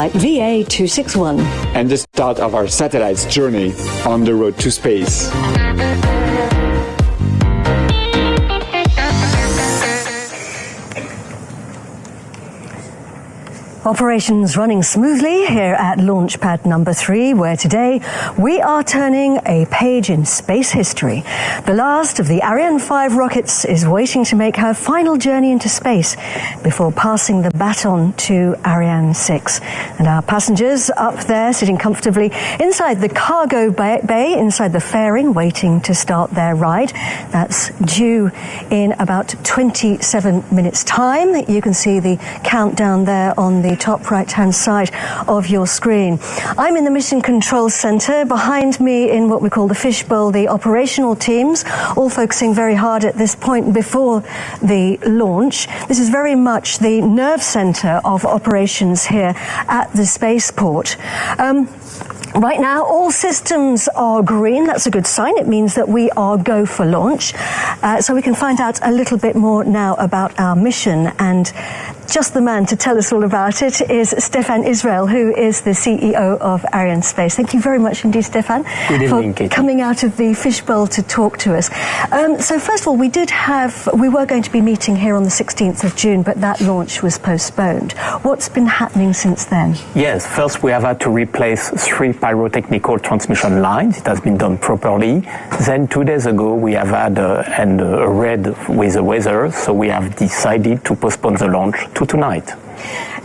Like VA261. And the start of our satellite's journey on the road to space. Operations running smoothly here at launch pad number 3, where today we are turning a page in space history. The last of the Ariane 5 rockets is waiting to make her final journey into space before passing the baton to Ariane 6. And our passengers up there sitting comfortably inside the cargo bay, inside the fairing, waiting to start their ride. That's due in about 27 minutes' time. You can see the countdown there on the top right-hand side of your screen. I'm in the Mission Control Center. Behind me in what we call the fishbowl, the operational teams, all focusing very hard at this point before the launch. This is very much the nerve center of operations here at the spaceport. Right now, all systems are green. That's a good sign. It means that we are go for launch. So we can find out a little bit more now about our mission. And just the man to tell us all about it is Stéphane Israël, who is the CEO of Arianespace. Thank you very much indeed, Stéphane, for coming out of the fishbowl to talk to us. So first of all, we were going to be meeting here on the 16th of June, but that launch was postponed. What's been happening since then? Yes, first we have had to replace 3 pyrotechnical transmission lines. It has been done properly. Then 2 days ago we have had a red with the weather, so we have decided to postpone the launch to tonight.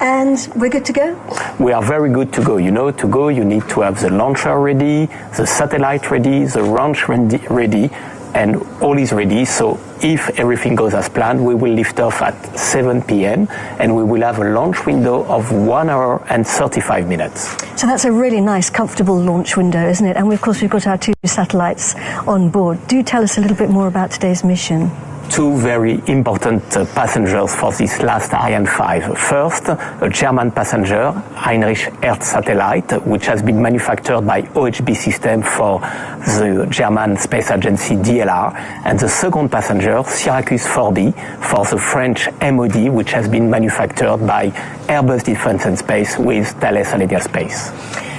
And we're good to go? We are very good to go. You know, to go you need to have the launcher ready, the satellite ready, the launch ready, and all is ready. So if everything goes as planned, we will lift off at 7 p.m. and we will have a launch window of 1 hour and 35 minutes. So that's a really nice, comfortable launch window, isn't it? And of course we've got our 2 satellites on board. Do tell us a little bit more about today's mission. 2 very important passengers for this last Ariane 5. First, a German passenger, Heinrich-Hertz-Satellit, which has been manufactured by OHB System for the German space agency DLR. And the second passenger, SYRACUSE 4D, for the French MOD, which has been manufactured by Airbus Defence and Space with Thales Alenia Space.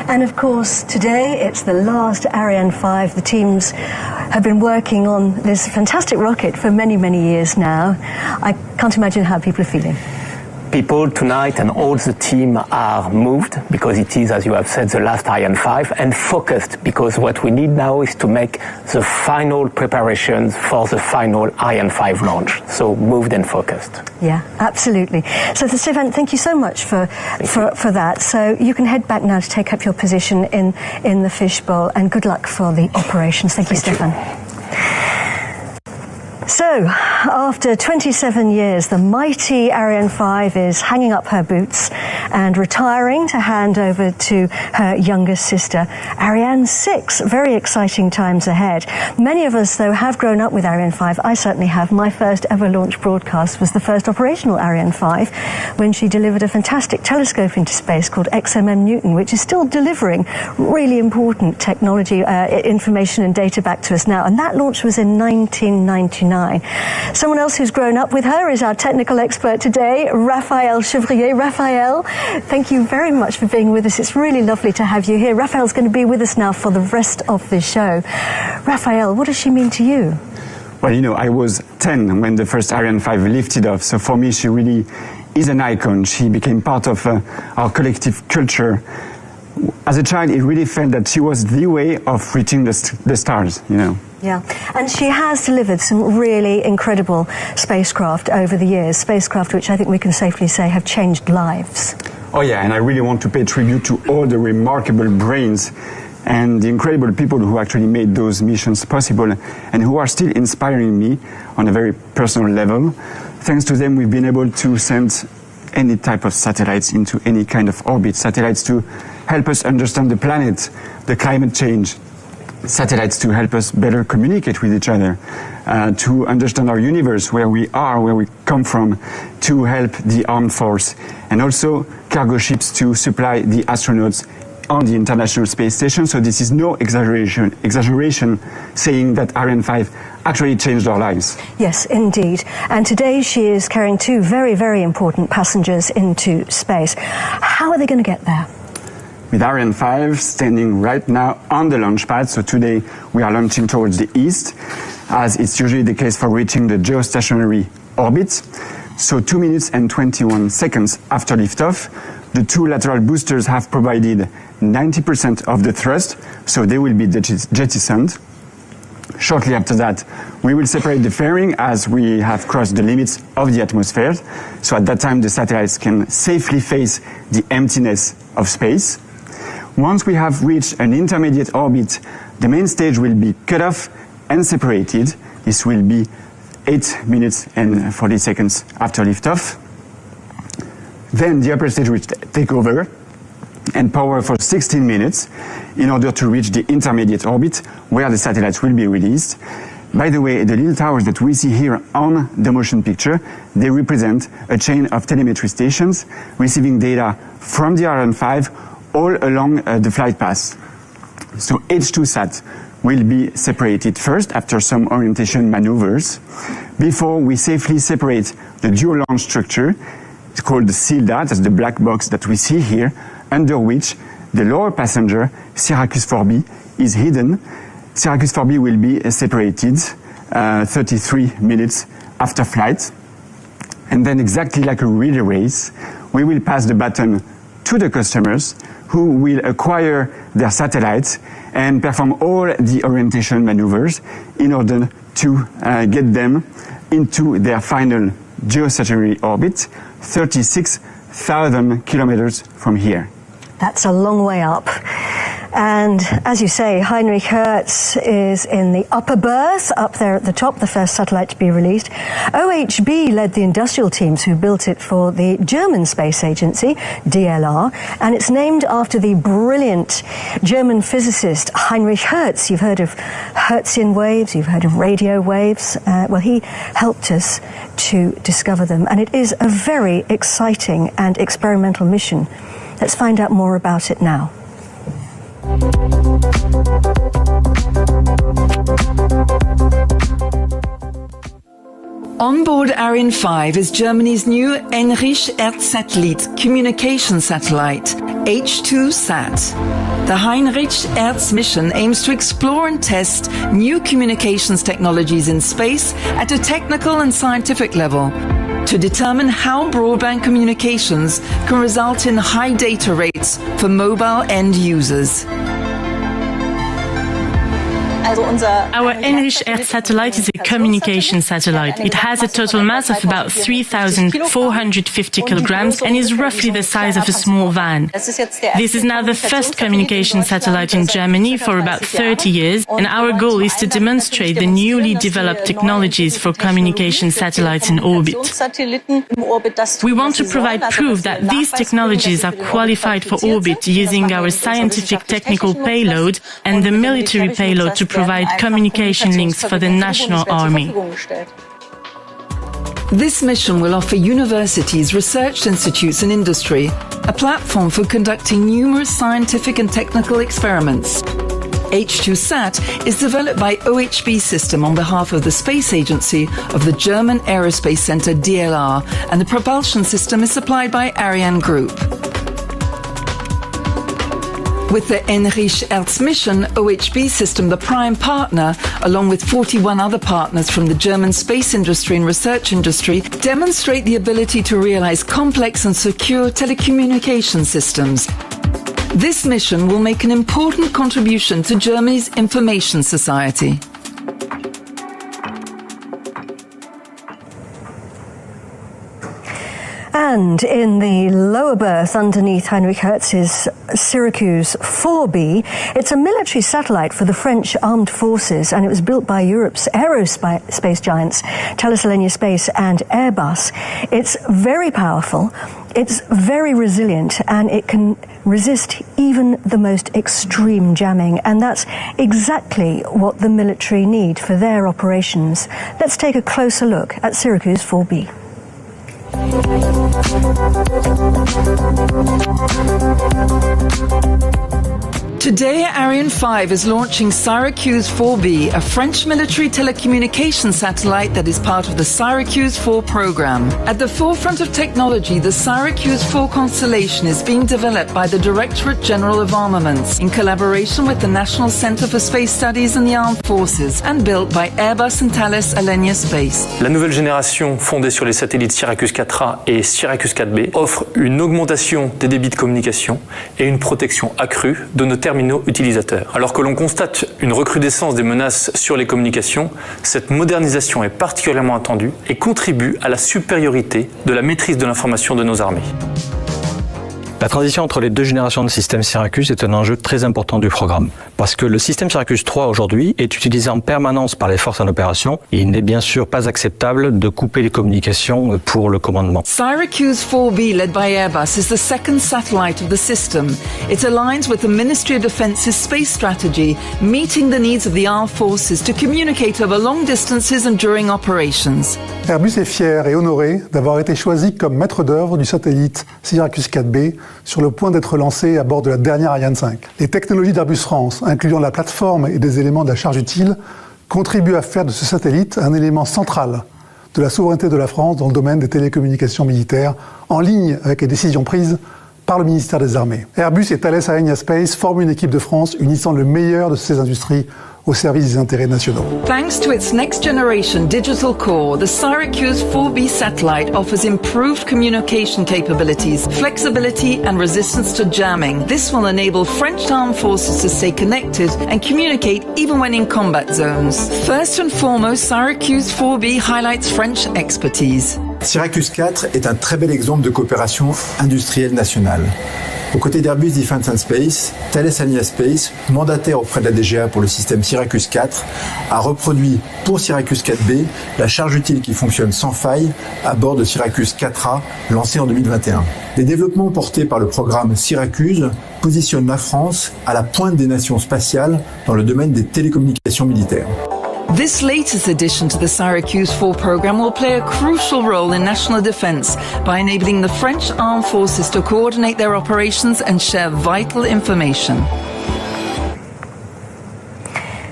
And of course, today it's the last Ariane 5. The teams have been working on this fantastic rocket for many, many years now. I can't imagine how people are feeling. People tonight and all the team are moved because it is, as you have said, the last Ariane 5, and focused because what we need now is to make the final preparations for the final Ariane 5 launch. So moved and focused. Yeah, absolutely. So Stéphane, thank you so much for that. So you can head back now to take up your position in the fishbowl, and good luck for the operations. Thank you, Stéphane. So, after 27 years, the mighty Ariane 5 is hanging up her boots and retiring to hand over to her younger sister, Ariane 6. Very exciting times ahead. Many of us, though, have grown up with Ariane 5. I certainly have. My first ever launch broadcast was the first operational Ariane 5, when she delivered a fantastic telescope into space called XMM-Newton, which is still delivering really important technology, information and data back to us now. And that launch was in 1999. Someone else who's grown up with her is our technical expert today, Raphaël Chevrier. Raphaël, thank you very much for being with us. It's really lovely to have you here. Raphaël's going to be with us now for the rest of the show. Raphaël, what does she mean to you? Well, you know, I was 10 when the first Ariane 5 lifted off, so for me she really is an icon. She became part of our collective culture. As a child, it really felt that she was the way of reaching the stars, you know. Yeah, and she has delivered some really incredible spacecraft over the years, spacecraft which I think we can safely say have changed lives. Oh yeah, and I really want to pay tribute to all the remarkable brains and the incredible people who actually made those missions possible and who are still inspiring me on a very personal level. Thanks to them, we've been able to send any type of satellites into any kind of orbit, satellites to help us understand the planet, the climate change, satellites to help us better communicate with each other, to understand our universe, where we are, where we come from, to help the armed force, and also cargo ships to supply the astronauts on the International Space Station. So this is no exaggeration saying that Ariane 5 actually changed our lives. Yes, indeed. And today she is carrying two very, very important passengers into space. How are they going to get there? With Ariane 5 standing right now on the launch pad, so today we are launching towards the east, as it's usually the case for reaching the geostationary orbit. So 2 minutes and 21 seconds after liftoff, the two lateral boosters have provided 90% of the thrust, so they will be jettisoned. Shortly after that, we will separate the fairing as we have crossed the limits of the atmosphere. So at that time, the satellites can safely face the emptiness of space. Once we have reached an intermediate orbit, the main stage will be cut off and separated. This will be 8 minutes and 40 seconds after liftoff. Then the upper stage will take over and power for 16 minutes in order to reach the intermediate orbit where the satellites will be released. By the way, the little towers that we see here on the motion picture, they represent a chain of telemetry stations receiving data from the Ariane 5 all along the flight path. So H2SAT will be separated first after some orientation maneuvers before we safely separate the dual launch structure. It's called the SILDA, that's the black box that we see here, under which the lower passenger, SYRACUSE 4B, is hidden. SYRACUSE 4B will be separated 33 minutes after flight. And then exactly like a relay race, we will pass the baton to the customers who will acquire their satellites and perform all the orientation maneuvers in order to get them into their final geostationary orbit, 36,000 kilometers from here. That's a long way up. And as you say, Heinrich-Hertz is in the upper berth, up there at the top, the first satellite to be released. OHB led the industrial teams who built it for the German space agency, DLR, and it's named after the brilliant German physicist Heinrich Hertz. You've heard of Hertzian waves, you've heard of radio waves. Well, he helped us to discover them, and it is a very exciting and experimental mission. Let's find out more about it now. On board Ariane 5 is Germany's new Heinrich-Hertz-Satellit communication satellite, H2SAT. The Heinrich-Hertz mission aims to explore and test new communications technologies in space at a technical and scientific level, to determine how broadband communications can result in high data rates for mobile end users. Our Heinrich-Hertz satellite is a communication satellite. It has a total mass of about 3,450 kilograms and is roughly the size of a small van. This is now the first communication satellite in Germany for about 30 years, and our goal is to demonstrate the newly developed technologies for communication satellites in orbit. We want to provide proof that these technologies are qualified for orbit using our scientific technical payload and the military payload to provide communication links for the national army. This mission will offer universities, research institutes and industry a platform for conducting numerous scientific and technical experiments. H2SAT is developed by OHB System on behalf of the Space Agency of the German Aerospace Center DLR, and the propulsion system is supplied by Ariane Group. With the Heinrich-Hertz mission, OHB System, the prime partner, along with 41 other partners from the German space industry and research industry, demonstrate the ability to realize complex and secure telecommunication systems. This mission will make an important contribution to Germany's information society. And in the lower berth underneath Heinrich-Hertz's SYRACUSE 4B, it's a military satellite for the French armed forces, and it was built by Europe's aerospace giants, Arianespace and Airbus. It's very powerful, it's very resilient, and it can resist even the most extreme jamming, and that's exactly what the military need for their operations. Let's take a closer look at SYRACUSE 4B. Today, Ariane 5 is launching SYRACUSE 4B, a French military telecommunications satellite that is part of the SYRACUSE 4 program. At the forefront of technology, the SYRACUSE 4 constellation is being developed by the Directorate General of Armaments in collaboration with the National Center for Space Studies and the Armed Forces and built by Airbus and Thales Arianespace. La nouvelle génération fondée sur les satellites SYRACUSE 4A et SYRACUSE 4B offre une augmentation des débits de communication et une protection accrue de nos terminaux utilisateurs. Alors que l'on constate une recrudescence des menaces sur les communications, cette modernisation est particulièrement attendue et contribue à la supériorité de la maîtrise de l'information de nos armées. La transition entre les deux générations de système SYRACUSE est un enjeu très important du programme. Parce que le système SYRACUSE 3 aujourd'hui est utilisé en permanence par les forces en opération et il n'est bien sûr pas acceptable de couper les communications pour le commandement. SYRACUSE 4B, led by Airbus, is the second satellite of the system. It aligns with the Ministry of Defence's space strategy, meeting the needs of the armed forces to communicate over long distances and during operations. Airbus est fier et honoré d'avoir été choisi comme maître d'œuvre du satellite SYRACUSE 4B sur le point d'être lancé à bord de la dernière Ariane 5. Les technologies d'Airbus France, incluant la plateforme et des éléments de la charge utile, contribuent à faire de ce satellite un élément central de la souveraineté de la France dans le domaine des télécommunications militaires, en ligne avec les décisions prises par le ministère des Armées. Airbus et Thales Arianespace forment une équipe de France unissant le meilleur de ces industries au service des intérêts nationaux. Thanks to its next-generation digital core, the SYRACUSE 4B satellite offers improved communication capabilities, flexibility and resistance to jamming. This will enable French armed forces to stay connected and communicate even when in combat zones. First and foremost, SYRACUSE 4B highlights French expertise. SYRACUSE 4 est un très bel exemple de coopération industrielle nationale. Aux côtés d'Airbus Defence and Space, Thales Arianespace, mandataire auprès de la DGA pour le système SYRACUSE 4, a reproduit pour SYRACUSE 4B la charge utile qui fonctionne sans faille à bord de SYRACUSE 4A lancé en 2021. Les développements portés par le programme SYRACUSE positionnent la France à la pointe des nations spatiales dans le domaine des télécommunications militaires. This latest addition to the SYRACUSE 4 program will play a crucial role in national defense by enabling the French armed forces to coordinate their operations and share vital information.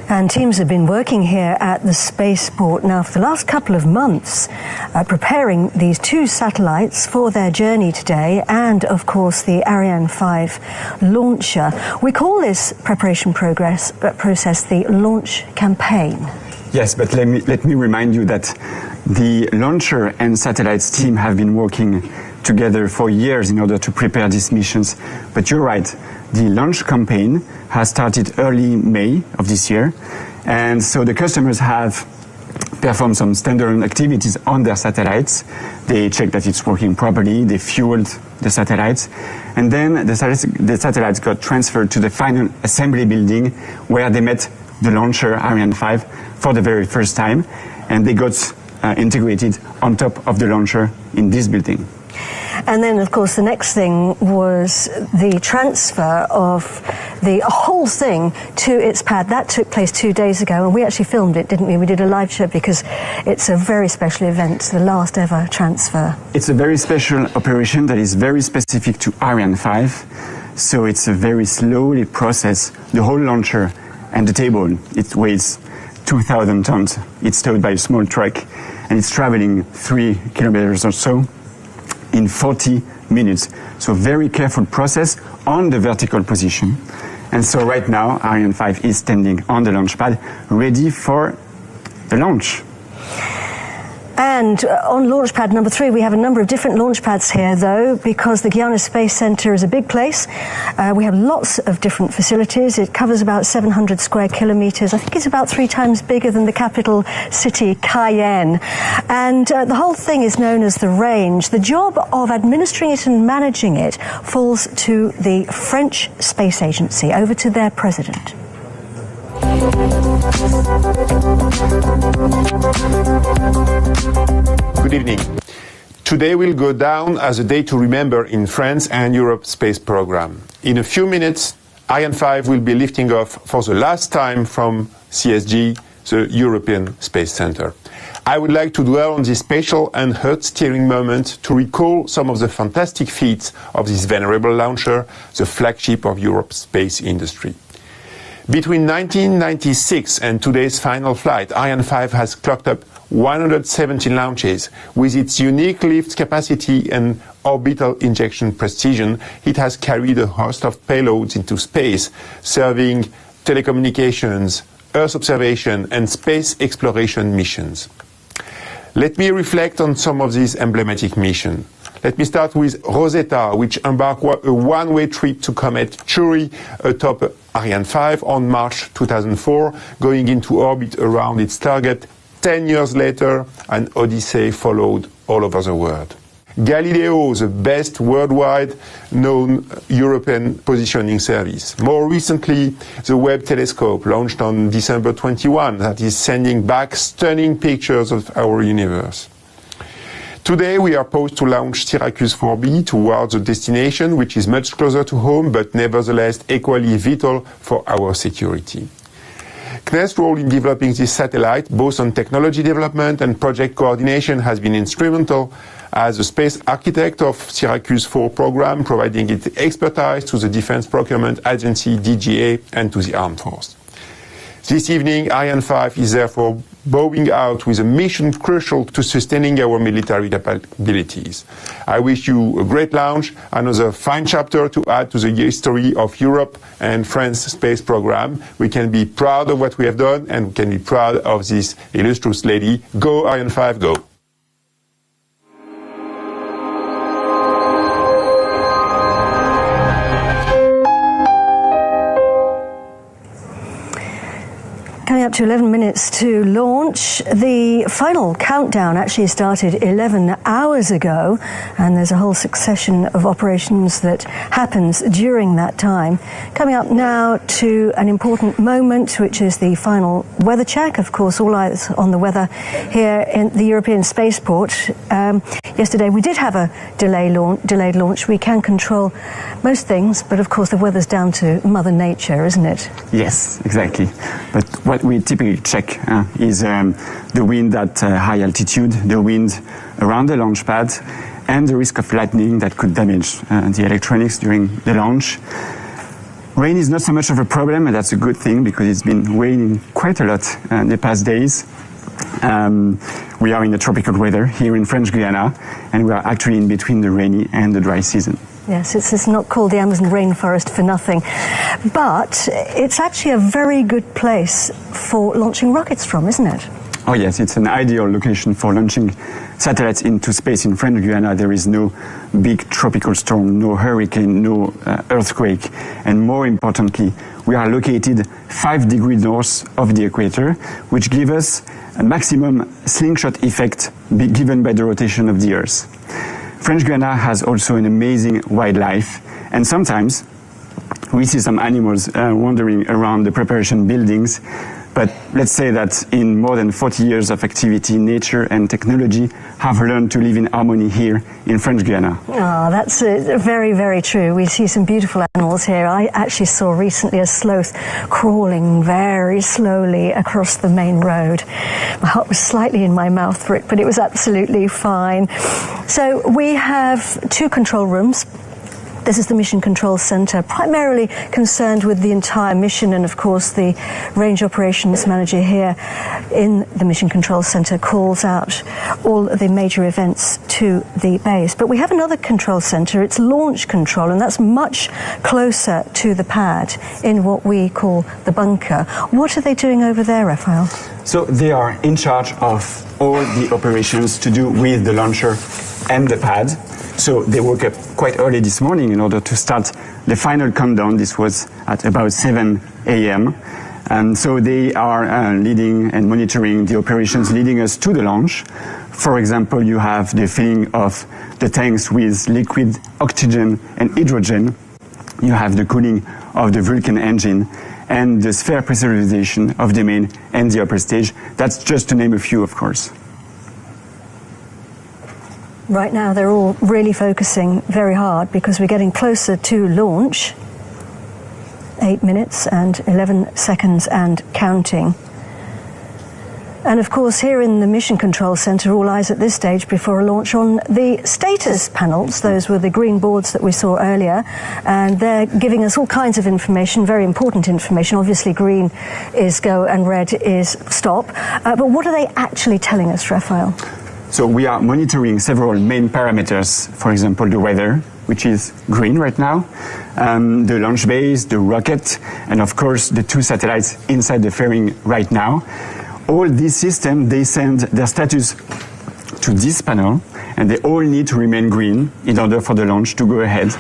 And teams have been working here at the Spaceport now for the last couple of months, preparing these two satellites for their journey today and, of course, the Ariane 5 launcher. We call this preparation process the launch campaign. Yes, but let me remind you that the launcher and satellites team have been working together for years in order to prepare these missions. But you're right, the launch campaign has started early May of this year, and so the customers have performed some standard activities on their satellites. They checked that it's working properly, they fueled the satellites, and then the satellites got transferred to the final assembly building where they met the launcher Ariane 5 for the very first time, and they got integrated on top of the launcher in this building. And then, of course, the next thing was the transfer of the whole thing to its pad. That took place 2 days ago, and we actually filmed it, didn't we? We did a live show because it's a very special event, the last ever transfer. It's a very special operation that is very specific to Ariane 5, so it's a very slowly process. The whole launcher and the table, it weighs 2,000 tons. It's towed by a small truck, and it's traveling 3 kilometers or so in 40 minutes. So very careful process on the vertical position. And so right now, Ariane 5 is standing on the launch pad, ready for the launch. And on launch pad number 3, we have a number of different launch pads here, though, because the Guiana Space Center is a big place. We have lots of different facilities. It covers about 700 square kilometers. I think it's about 3 times bigger than the capital city, Cayenne. And the whole thing is known as the range. The job of administering it and managing it falls to the French Space Agency, over to their president. Good evening. Today will go down as a day to remember in France and Europe's space program. In a few minutes, Ariane 5 will be lifting off for the last time from CSG, the European Space Center. I would like to dwell on this special and heart-stirring moment to recall some of the fantastic feats of this venerable launcher, the flagship of Europe's space industry. Between 1996 and today's final flight, Ariane 5 has clocked up 170 launches. With its unique lift capacity and orbital injection precision, it has carried a host of payloads into space, serving telecommunications, Earth observation, and space exploration missions. Let me reflect on some of these emblematic missions. Let me start with Rosetta, which embarked a one-way trip to comet Kourou atop Ariane 5 on March 2004, going into orbit around its target. 10 years later, an odyssey followed all over the world. Galileo, the best worldwide known European positioning service. More recently, the Webb telescope launched on December 21 that is sending back stunning pictures of our universe. Today, we are poised to launch SYRACUSE 4B towards a destination which is much closer to home, but nevertheless equally vital for our security. CNES's role in developing this satellite, both on technology development and project coordination, has been instrumental as a space architect of SYRACUSE 4 program, providing its expertise to the Defense Procurement Agency, DGA, and to the Armed Force. This evening, Ariane 5 is therefore bowing out with a mission crucial to sustaining our military capabilities. I wish you a great launch, another fine chapter to add to the history of Europe and France's space program. We can be proud of what we have done, and we can be proud of this illustrious lady. Go Ariane 5, go! Coming up to 11 minutes to launch. The final countdown actually started 11 hours ago, and there's a whole succession of operations that happens during that time. Coming up now to an important moment, which is the final weather check. Of course, all eyes on the weather here in the European Spaceport. Yesterday we did have a delayed launch. We can control most things, but of course the weather's down to Mother Nature, isn't it? Yes, exactly. But what we typically check is the wind at high altitude, the wind around the launch pad, and the risk of lightning that could damage the electronics during the launch. Rain is not so much of a problem, and that's a good thing because it's been raining quite a lot in the past days. We are in the tropical weather here in French Guiana, and we are actually in between the rainy and the dry season. Yes, it's not called the Amazon rainforest for nothing. But it's actually a very good place for launching rockets from, isn't it? Oh yes, it's an ideal location for launching satellites into space. In French Guiana, there is no big tropical storm, no hurricane, no earthquake. And more importantly, we are located 5 degrees north of the equator, which gives us a maximum slingshot effect given by the rotation of the Earth. French Guiana has also an amazing wildlife, and sometimes we see some animals wandering around the preparation buildings. But let's say that in more than 40 years of activity, nature and technology have learned to live in harmony here in French Guiana. Oh, that's very, very true. We see some beautiful animals here. I actually saw recently a sloth crawling very slowly across the main road. My heart was slightly in my mouth for it, but it was absolutely fine. So we have 2 control rooms. This is the Mission Control Center, primarily concerned with the entire mission, and of course the Range Operations Manager here in the Mission Control Center calls out all the major events to the base. But we have another control center, it's Launch Control, and that's much closer to the pad in what we call the bunker. What are they doing over there, Raphael? So they are in charge of all the operations to do with the launcher and the pad. So they woke up quite early this morning in order to start the final countdown. This was at about 7 a.m. And so they are leading and monitoring the operations leading us to the launch. For example, you have the filling of the tanks with liquid oxygen and hydrogen. You have the cooling of the Vulcan engine and the sphere pressurization of the main and the upper stage. That's just to name a few, of course. Right now they're all really focusing very hard because we're getting closer to launch. 8 minutes and 11 seconds and counting. And of course, here in the Mission Control Center, all eyes at this stage before a launch on the status panels. Those were the green boards that we saw earlier, and they're giving us all kinds of information, very important information. Obviously, green is go and red is stop. But what are they actually telling us, Raphael? So we are monitoring several main parameters, for example, the weather, which is green right now, the launch base, the rocket, and of course the two satellites inside the fairing right now. All these systems, they send their status to this panel, and they all need to remain green in order for the launch to go ahead.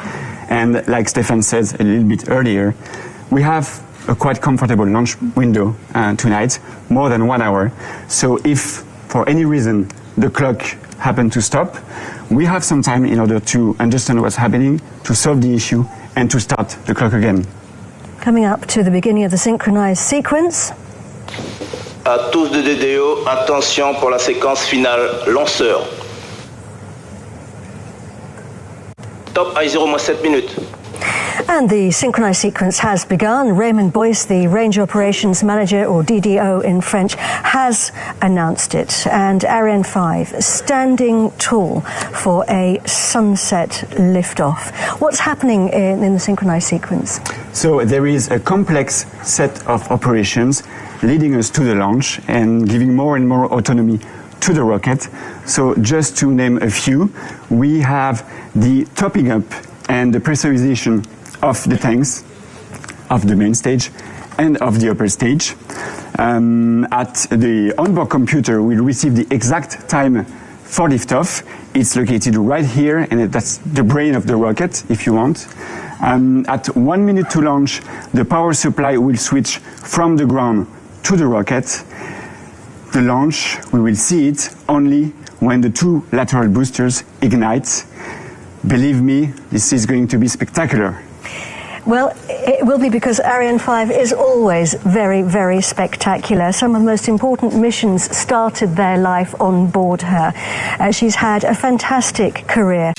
And like Stefan said a little bit earlier, we have a quite comfortable launch window tonight, more than 1 hour. So if for any reason the clock happened to stop, we have some time in order to understand what's happening, to solve the issue, and to start the clock again. Coming up to the beginning of the synchronized sequence. À tous de DDO, attention pour la séquence finale lanceur. Top I0 moins 7 minutes. And the synchronized sequence has begun. Raymond Boyce, the Range Operations Manager, or DDO in French, has announced it. And Ariane 5 standing tall for a sunset liftoff. What's happening in the synchronized sequence? So there is a complex set of operations leading us to the launch and giving more and more autonomy to the rocket. So just to name a few, we have the topping up and the pressurization of the tanks of the main stage and of the upper stage. At the onboard computer, we'll receive the exact time for liftoff. It's located right here, and that's the brain of the rocket, if you want. At 1 minute to launch, the power supply will switch from the ground to the rocket. The launch, we will see it only when the two lateral boosters ignite. Believe me, this is going to be spectacular. Well, it will be, because Ariane 5 is always very, very spectacular. Some of the most important missions started their life on board her. She's had a fantastic career.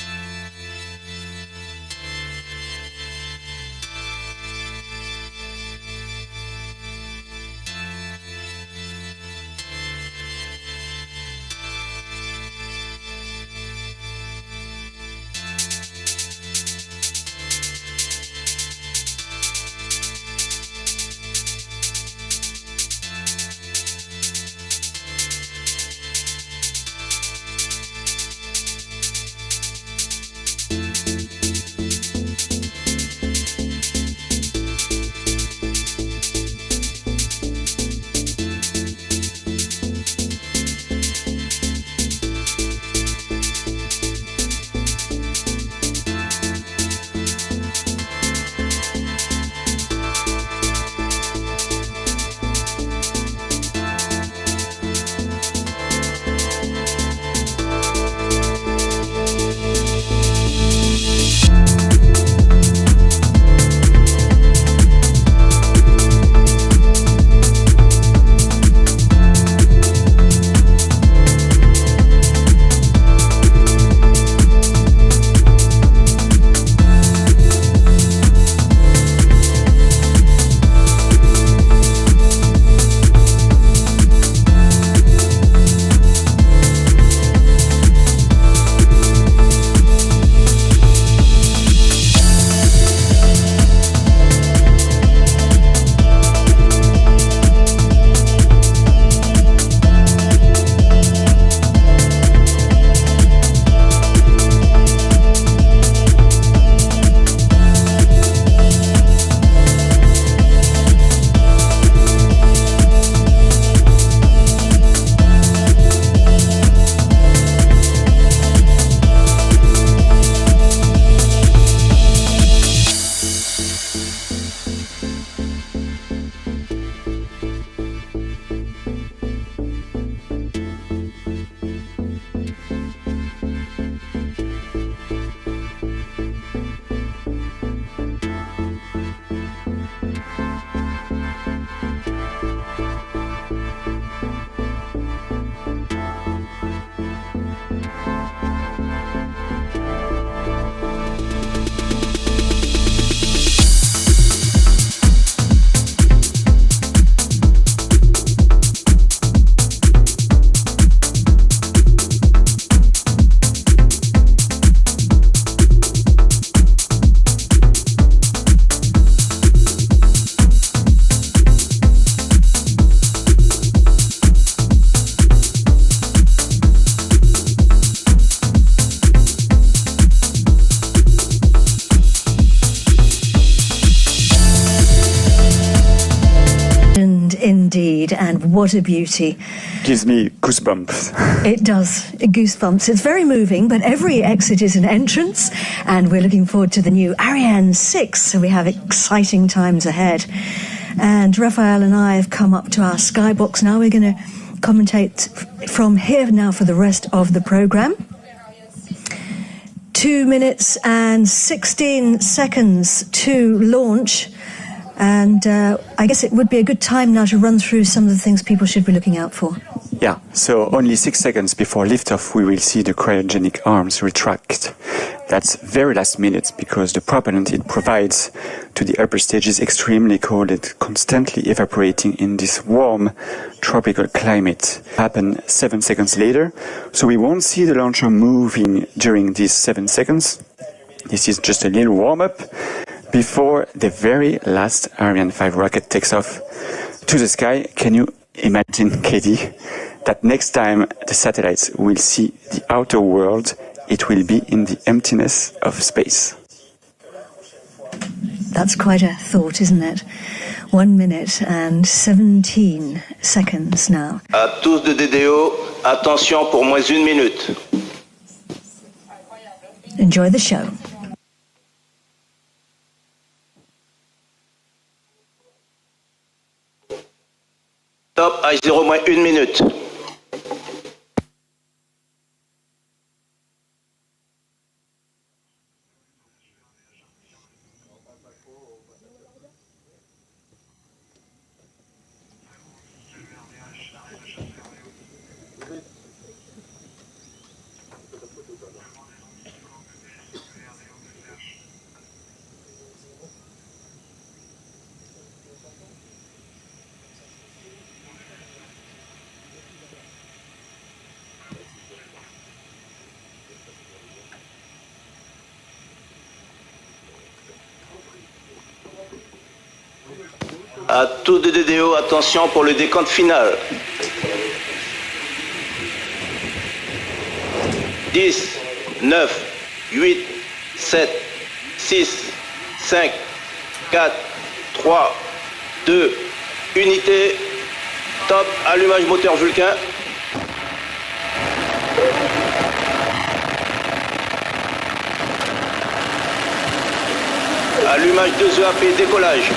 indeed, and what a beauty. Gives me goosebumps. It does, goosebumps. It's very moving, but every exit is an entrance, and we're looking forward to the new Ariane 6, so we have exciting times ahead. And Raphael and I have come up to our skybox now. We're going to commentate from here now for the rest of the program. 2 minutes and 16 seconds to launch. And I guess it would be a good time now to run through some of the things people should be looking out for. Yeah, so only 6 seconds before liftoff, we will see the cryogenic arms retract. That's very last minute because the propellant it provides to the upper stage is extremely cold and constantly evaporating in this warm tropical climate. Happen 7 seconds later, so we won't see the launcher moving during these 7 seconds. This is just a little warm-up before the very last Ariane 5 rocket takes off to the sky. Can you imagine, Katie, that next time the satellites will see the outer world, it will be in the emptiness of space? That's quite a thought, isn't it? 1 minute and 17 seconds now. À tous de DDO, attention pour moins 1 minute. Enjoy the show. Top H0 moins 1 minute. À tous de DDO, attention pour le décompte final. 10, 9, 8, 7, 6, 5, 4, 3, 2, unité. Top, allumage moteur Vulcain. Allumage 2 EAP, décollage.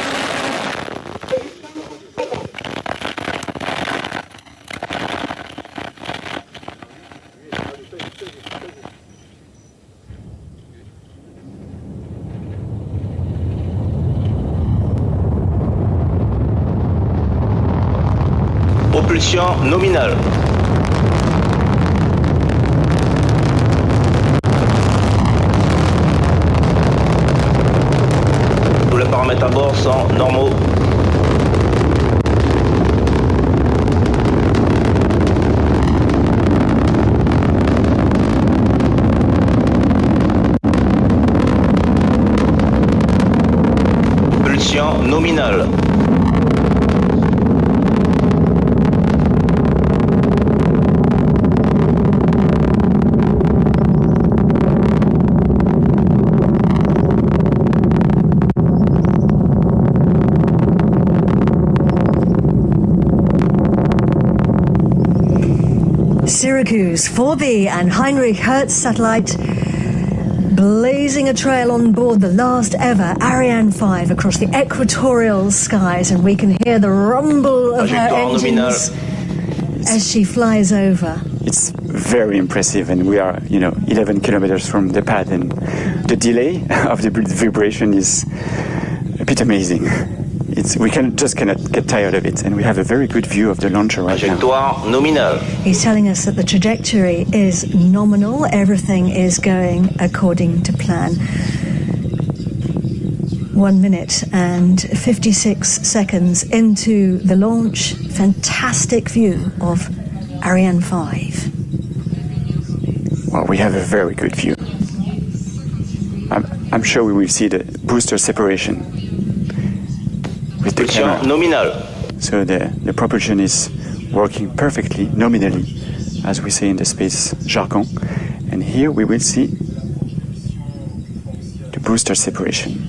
Propulsion nominale. Tous les paramètres à bord sont normaux. Propulsion nominale. Syracuse 4B and Heinrich-Hertz-Satellite blazing a trail on board the last ever Ariane 5 across the equatorial skies, and we can hear the rumble of her engines as she flies over. It's very impressive, and we are, 11 kilometers from the pad, and the delay of the vibration is a bit amazing. We cannot get tired of it, and we have a very good view of the launcher right now. Trajectoire nominale. He's telling us that the trajectory is nominal. Everything is going according to plan. 1 minute and 56 seconds into the launch. Fantastic view of Ariane 5. Well, we have a very good view. I'm sure we will see the booster separation with the camera. Nominal. So the propulsion is working perfectly, nominally, as we say in the space jargon. And here we will see the booster separation.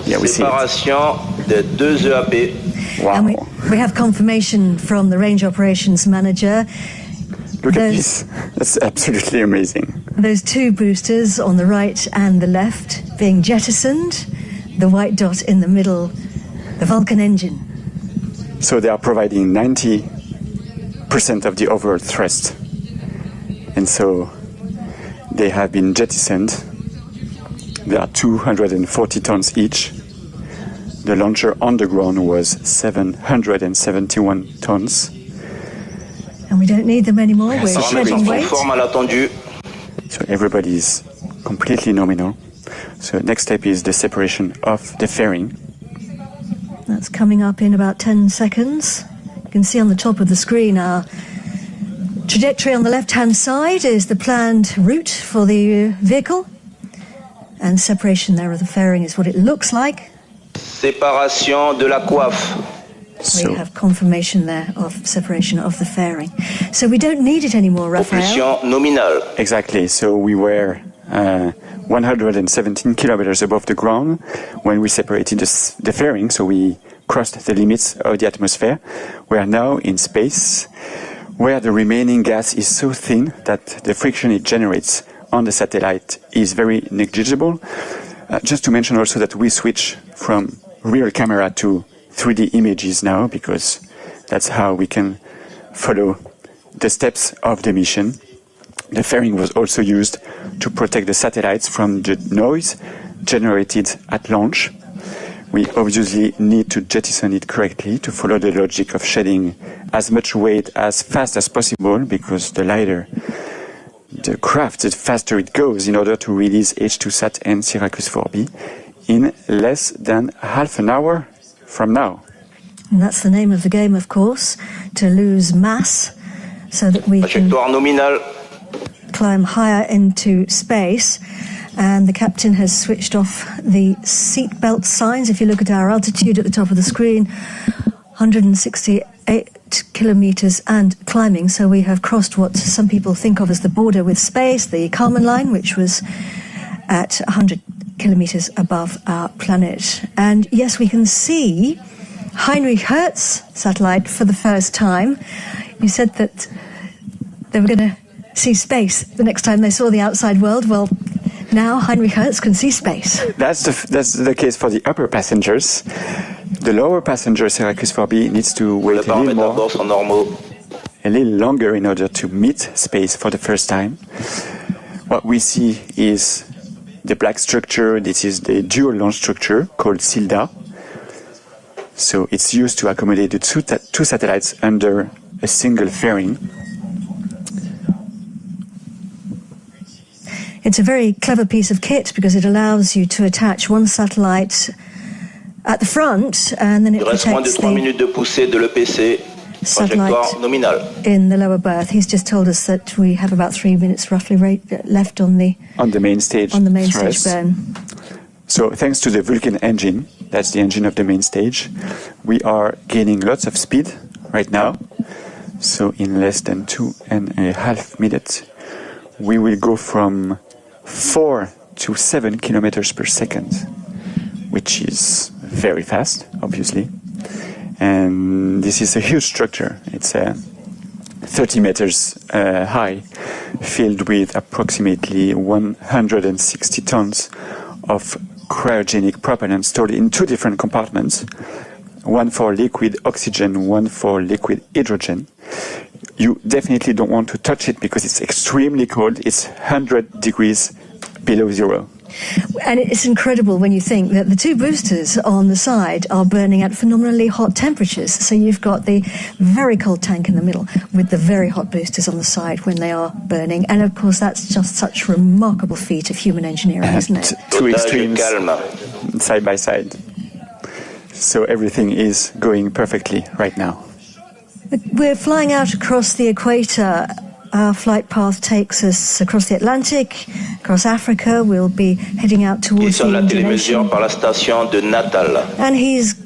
Yeah, we see it. Séparation de 2 EAP. Wow. And we have confirmation from the range operations manager. Look at this. That's absolutely amazing. Those 2 boosters on the right and the left being jettisoned, the white dot in the middle, the Vulcan engine. So they are providing 90% of the overall thrust. And so they have been jettisoned. They are 240 tons each. The launcher on the ground was 771 tons. And we don't need them anymore. We're shedding weight. So everybody is completely nominal. So next step is the separation of the fairing. That's coming up in about 10 seconds. You can see on the top of the screen our trajectory on the left-hand side is the planned route for the vehicle. And separation there of the fairing is what it looks like. Séparation de la coiffe. We have confirmation there of separation of the fairing. So we don't need it anymore, Raphael. Propulsion nominale. Exactly. So we were 117 kilometers above the ground when we separated the fairing. So we crossed the limits of the atmosphere. We are now in space, where the remaining gas is so thin that the friction it generates on the satellite is very negligible. Just to mention also that we switch from real camera to 3D images now, because that's how we can follow the steps of the mission. The fairing was also used to protect the satellites from the noise generated at launch. We obviously need to jettison it correctly to follow the logic of shedding as much weight as fast as possible, because the lighter the craft, the faster it goes, in order to release H2Sat and Syracuse 4B in less than half an hour from now. And that's the name of the game, of course, to lose mass so that we can climb higher into space. And the captain has switched off the seatbelt signs. If you look at our altitude at the top of the screen, 168 kilometers and climbing. So we have crossed what some people think of as the border with space, the Kármán line, which was at 100 kilometers above our planet. And yes, we can see Heinrich-Hertz-Satellite for the first time. You said that they were going to see space the next time they saw the outside world. Well, now Heinrich-Hertz can see space. That's the case for the upper passengers. The lower passenger, Syracuse 4B, needs to wait a little longer in order to meet space for the first time. What we see is the black structure. This is the dual launch structure called SILDA. So it's used to accommodate the two satellites under a single fairing. It's a very clever piece of kit because it allows you to attach one satellite at the front, and then it protects the satellite in the lower berth. He's just told us that we have about 3 minutes roughly left on the main stage burn. So thanks to the Vulcan engine, that's the engine of the main stage, we are gaining lots of speed right now. So in less than 2.5 minutes, we will go from 4 to 7 kilometers per second, which is very fast, obviously. And this is a huge structure. It's 30 meters high, filled with approximately 160 tons of cryogenic propellant stored in 2 different compartments, one for liquid oxygen, one for liquid hydrogen. You definitely don't want to touch it because it's extremely cold. It's 100 degrees below zero. And it's incredible when you think that the 2 boosters on the side are burning at phenomenally hot temperatures. So you've got the very cold tank in the middle with the very hot boosters on the side when they are burning. And of course, that's just such a remarkable feat of human engineering, isn't it? 2 extremes side by side. So everything is going perfectly right now. We're flying out across the equator. Our flight path takes us across the Atlantic, across Africa. We'll be heading out towards the Indian Ocean. And he's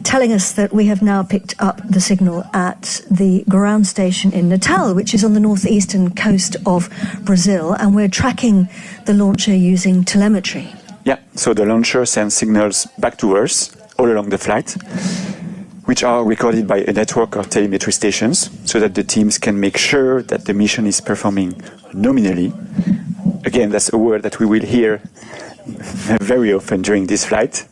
telling us that we have now picked up the signal at the ground station in Natal, which is on the northeastern coast of Brazil, and we're tracking the launcher using telemetry. Yeah, so the launcher sends signals back to Earth all along the flight, which are recorded by a network of telemetry stations so that the teams can make sure that the mission is performing nominally. Again, that's a word that we will hear very often during this flight.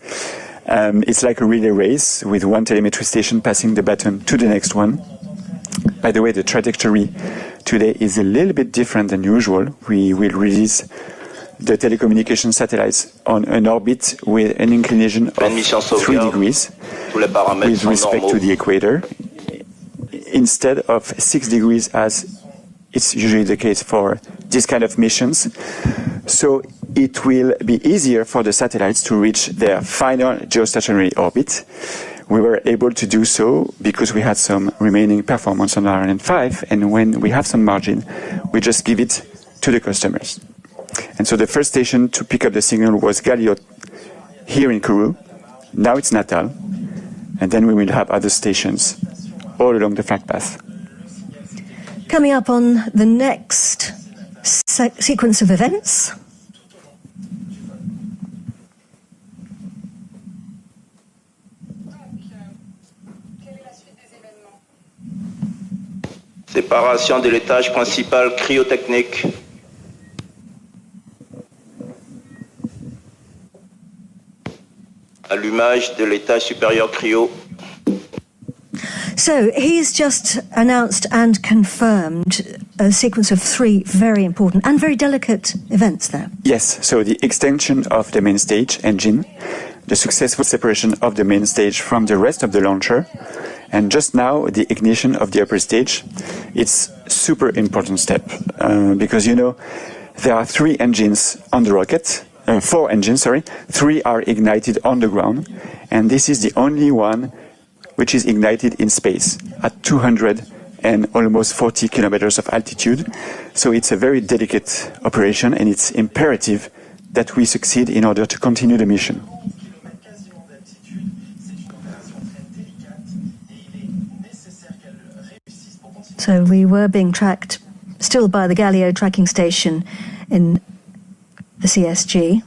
It's like a relay race with one telemetry station passing the baton to the next one. By the way, the trajectory today is a little bit different than usual. We will release the telecommunication satellites on an orbit with an inclination of 3 degrees with respect to the equator, instead of 6 degrees as it's usually the case for this kind of missions. So it will be easier for the satellites to reach their final geostationary orbit. We were able to do so because we had some remaining performance on Ariane 5, and when we have some margin, we just give it to the customers. And so the first station to pick up the signal was Galileo here in Kourou. Now it's Natal, and then we will have other stations all along the flight path. Coming up on the next sequence of events. Séparation de l'étage principal cryotechnique. Allumage de l'étage supérieur cryo. So he's just announced and confirmed a sequence of 3 very important and very delicate events there. Yes, so the extension of the main stage engine, the successful separation of the main stage from the rest of the launcher, and just now the ignition of the upper stage. It's a super important step because, you know, there are 3 engines on the rocket. 4 engines, 3 are ignited on the ground, and this is the only one which is ignited in space at 200 and almost 40 kilometers of altitude. So it's a very delicate operation, and it's imperative that we succeed in order to continue the mission. So we were being tracked still by the Galileo tracking station in the CSG.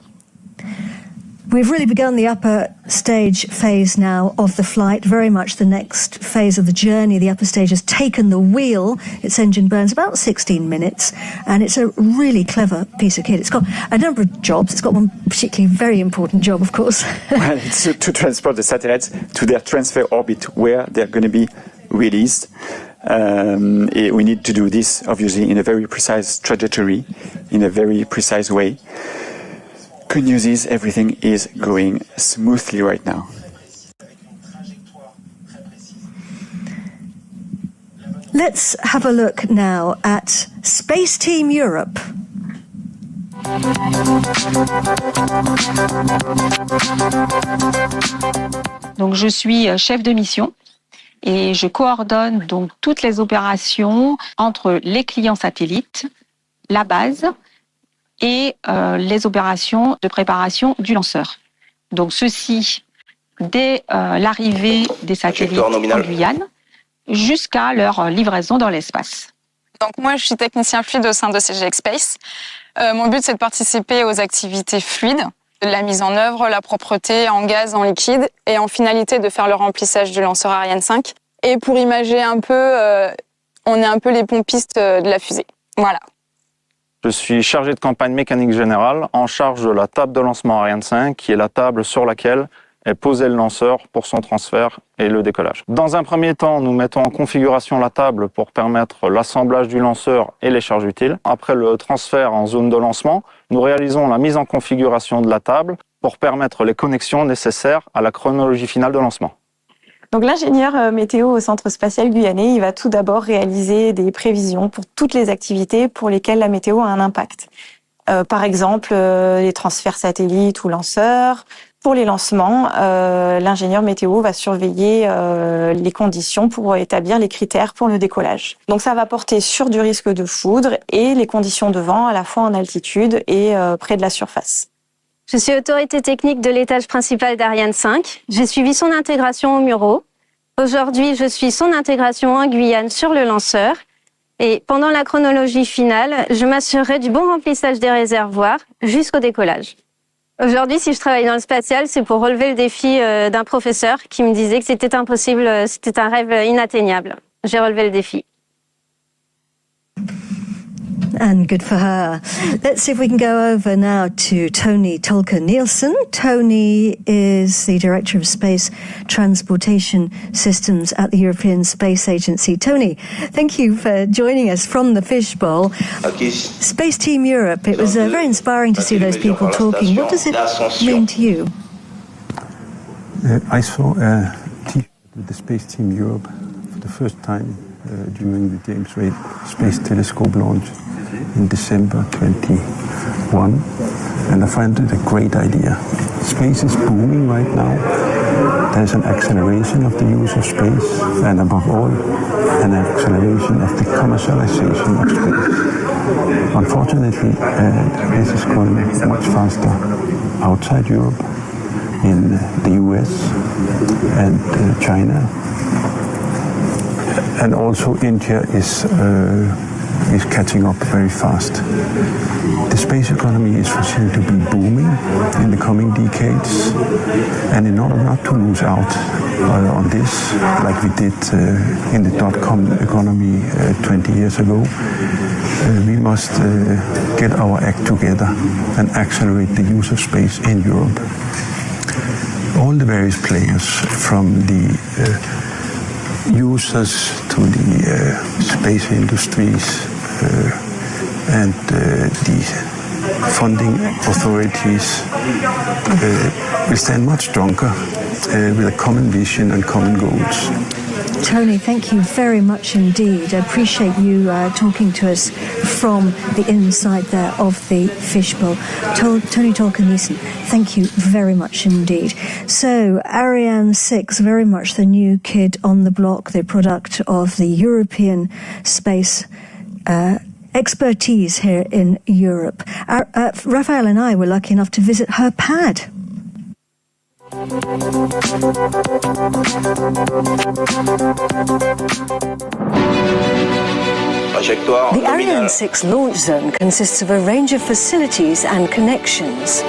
We've really begun the upper stage phase now of the flight, very much the next phase of the journey. The upper stage has taken the wheel. Its engine burns about 16 minutes, and it's a really clever piece of kit. It's got a number of jobs. It's got one particularly very important job, of course. Well, it's to transport the satellites to their transfer orbit where they're going to be released. We need to do this, obviously, in a very precise trajectory, in a very precise way. Good news is everything is going smoothly right now. Let's have a look now at Space Team Europe. Donc je suis chef de mission et je coordonne donc toutes les opérations entre les clients satellites, la base et les opérations de préparation du lanceur. Donc ceci dès l'arrivée des satellites en Guyane jusqu'à leur livraison dans l'espace. Donc moi je suis technicien fluide au sein de JWST. Mon but c'est de participer aux activités fluides, la mise en œuvre, la propreté en gaz, en liquide et en finalité de faire le remplissage du lanceur Ariane 5. Et pour imager un peu, on est un peu les pompistes de la fusée. Voilà. Je suis chargé de campagne mécanique générale en charge de la table de lancement Ariane 5, qui est la table sur laquelle est posé le lanceur pour son transfert et le décollage. Dans un premier temps, nous mettons en configuration la table pour permettre l'assemblage du lanceur et les charges utiles. Après le transfert en zone de lancement, nous réalisons la mise en configuration de la table pour permettre les connexions nécessaires à la chronologie finale de lancement. Donc l'ingénieur météo au Centre spatial guyanais, il va tout d'abord réaliser des prévisions pour toutes les activités pour lesquelles la météo a un impact. Par exemple, les transferts satellites ou lanceurs. Pour les lancements, l'ingénieur météo va surveiller les conditions pour établir les critères pour le décollage. Donc ça va porter sur du risque de foudre et les conditions de vent à la fois en altitude et près de la surface. Je suis autorité technique de l'étage principal d'Ariane 5. J'ai suivi son intégration au Murau. Aujourd'hui, je suis son intégration en Guyane sur le lanceur. Et pendant la chronologie finale, je m'assurerai du bon remplissage des réservoirs jusqu'au décollage. Aujourd'hui, si je travaille dans le spatial, c'est pour relever le défi d'un professeur qui me disait que c'était impossible, c'était un rêve inatteignable. J'ai relevé le défi. And good for her. Let's see if we can go over now to Tony Tolker-Nielsen. Tony is the Director of Space Transportation Systems at the European Space Agency. Tony, thank you for joining us from the fishbowl. Space Team Europe, it was very inspiring to see those people talking. What does it mean to you? I saw a T-shirt with the Space Team Europe for the first time during the James Webb Space Telescope launch in December 21, and I find it a great idea. Space is booming right now. There's an acceleration of the use of space, and above all, an acceleration of the commercialization of space. Unfortunately, this is going much faster outside Europe, in the US and China, and also India is catching up very fast. The space economy is foreseen to be booming in the coming decades, and in order not to lose out on this, like we did in the dot-com economy 20 years ago, we must get our act together and accelerate the use of space in Europe. All the various players, from the users to the space industries and the funding authorities, will stand much stronger with a common vision and common goals. Tony, thank you very much indeed. I appreciate you talking to us from the inside there of the fishbowl. Tony Tolker-Nielsen, thank you very much indeed. So, Ariane 6, very much the new kid on the block, the product of the European space expertise here in Europe. Raphael and I were lucky enough to visit her pad. The Ariane 6 launch zone consists of a range of facilities and connections.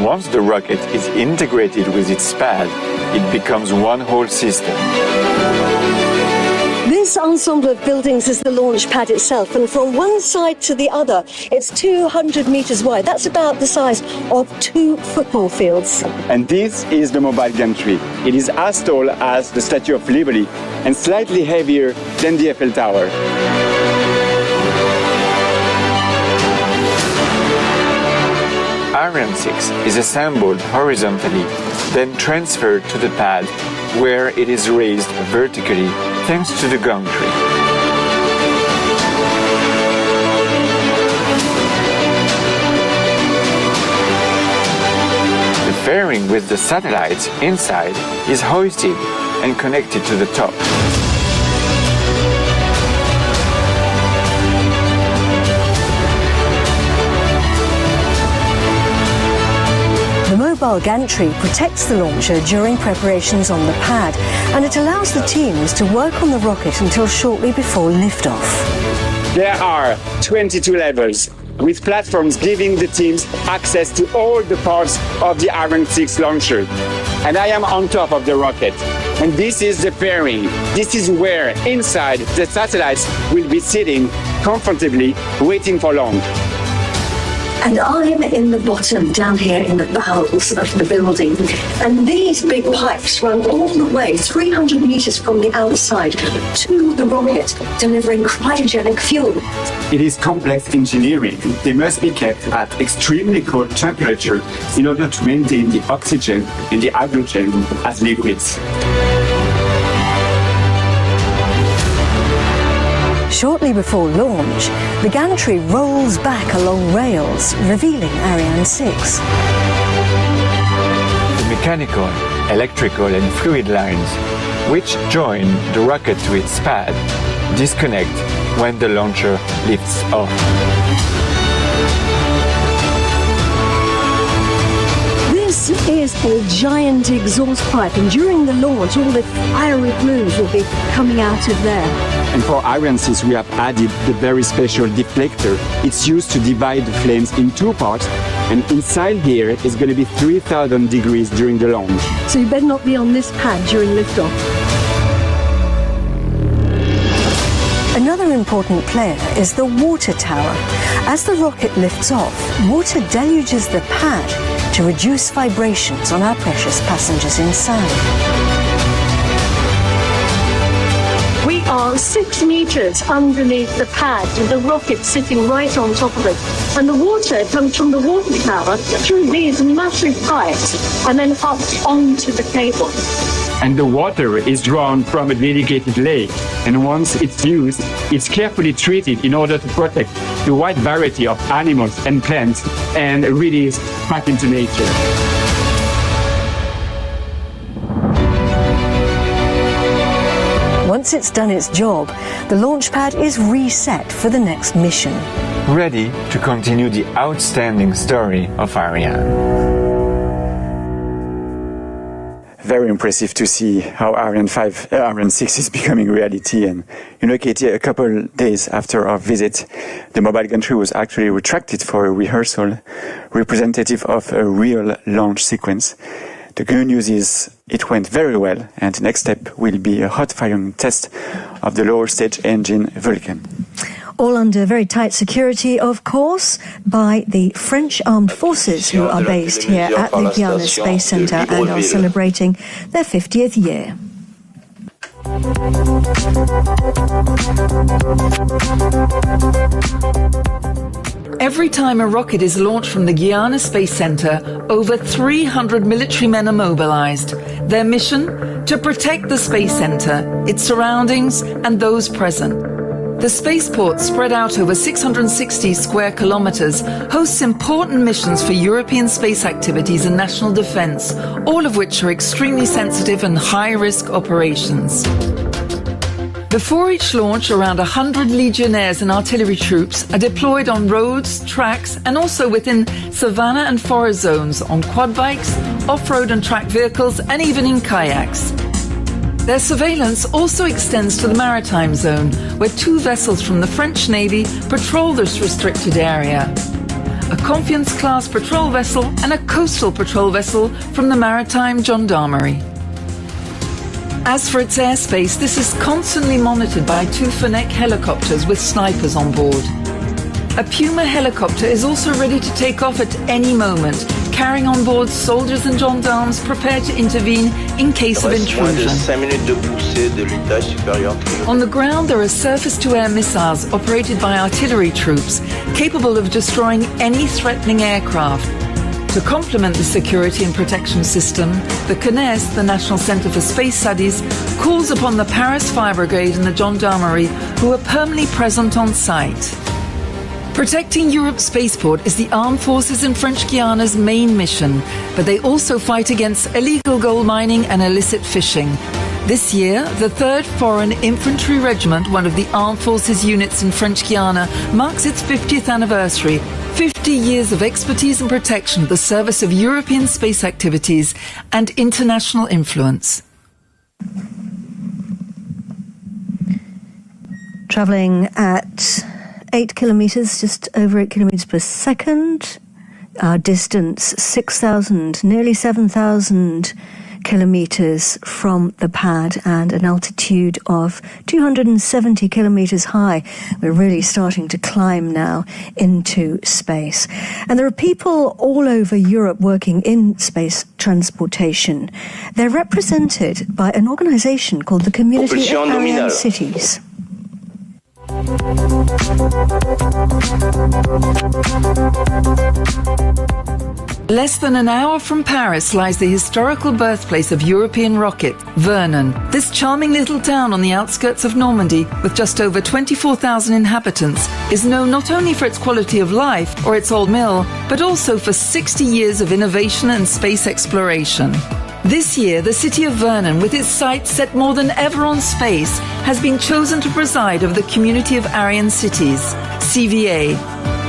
Once the rocket is integrated with its pad, it becomes one whole system. This ensemble of buildings is the launch pad itself, and from one side to the other, it's 200 meters wide. That's about the size of 2 football fields. And this is the mobile gantry. It is as tall as the Statue of Liberty and slightly heavier than the Eiffel Tower. Ariane 6 is assembled horizontally, then transferred to the pad, where it is raised vertically thanks to the gantry. The fairing with the satellites inside is hoisted and connected to the top. The mobile gantry protects the launcher during preparations on the pad, and it allows the teams to work on the rocket until shortly before liftoff. There are 22 levels, with platforms giving the teams access to all the parts of the Ariane 6 launcher. And I am on top of the rocket. And this is the fairing. This is where, inside, the satellites will be sitting comfortably, waiting for launch. And I'm in the bottom, down here in the bowels of the building. And these big pipes run all the way 300 meters from the outside to the rocket, delivering cryogenic fuel. It is complex engineering. They must be kept at extremely cold temperature in order to maintain the oxygen and the hydrogen as liquids. Shortly before launch, the gantry rolls back along rails, revealing Ariane 6. The mechanical, electrical and fluid lines, which join the rocket to its pad, disconnect when the launcher lifts off. This This is a giant exhaust pipe, and during the launch, all the fiery plumes will be coming out of there. And for Ariane 6, we have added the very special deflector. It's used to divide the flames in two parts, and inside here is going to be 3,000 degrees during the launch. So you better not be on this pad during liftoff. Another important player is the water tower. As the rocket lifts off, water deluges the pad to reduce vibrations on our precious passengers inside. We are 6 meters underneath the pad, and the rocket sitting right on top of it. And the water comes from the water tower through these massive pipes and then up onto the cable. And the water is drawn from a dedicated lake. And once it's used, it's carefully treated in order to protect the wide variety of animals and plants and release back into nature. Once it's done its job, the launch pad is reset for the next mission. Ready to continue the outstanding story of Ariane. Very impressive to see how Ariane 6 is becoming reality. And you know, Katie, a couple days after our visit, the mobile gantry was actually retracted for a rehearsal representative of a real launch sequence. The good news is it went very well, and the next step will be a hot firing test of the lower stage engine Vulcan. All under very tight security, of course, by the French Armed Forces, who are based here at the Guiana Space Center and are celebrating their 50th year. Every time a rocket is launched from the Guiana Space Center, over 300 military men are mobilized. Their mission? To protect the Space Center, its surroundings, and those present. The Spaceport, spread out over 660 square kilometers, hosts important missions for European space activities and national defense, all of which are extremely sensitive and high-risk operations. Before each launch, around 100 legionnaires and artillery troops are deployed on roads, tracks, and also within savanna and forest zones on quad bikes, off-road and track vehicles, and even in kayaks. Their surveillance also extends to the maritime zone, where 2 vessels from the French Navy patrol this restricted area. A Confiance-class patrol vessel and a coastal patrol vessel from the Maritime Gendarmerie. As for its airspace, this is constantly monitored by 2 Fennec helicopters with snipers on board. A Puma helicopter is also ready to take off at any moment, carrying on board soldiers and gendarmes prepared to intervene in case of intrusion. On the ground, there are surface-to-air missiles operated by artillery troops, capable of destroying any threatening aircraft. To complement the security and protection system, the CNES, the National Centre for Space Studies, calls upon the Paris Fire Brigade and the Gendarmerie, who are permanently present on site. Protecting Europe's spaceport is the Armed Forces in French Guiana's main mission, but they also fight against illegal gold mining and illicit fishing. This year, the 3rd Foreign Infantry Regiment, one of the Armed Forces units in French Guiana, marks its 50th anniversary. 50 years of expertise and protection at the service of European space activities and international influence. Travelling at 8 kilometres, just over 8 kilometres per second. Our distance, 6,000, nearly 7,000 kilometres from the pad, and an altitude of 270 kilometres high. We're really starting to climb now into space. And there are people all over Europe working in space transportation. They're represented by an organisation called the Community of Ariane Cities. Less than an hour from Paris lies the historical birthplace of European rocket, Vernon. This charming little town on the outskirts of Normandy, with just over 24,000 inhabitants, is known not only for its quality of life or its old mill, but also for 60 years of innovation and space exploration. This year, the city of Vernon, with its sights set more than ever on space, has been chosen to preside over the Community of Ariane Cities, CVA.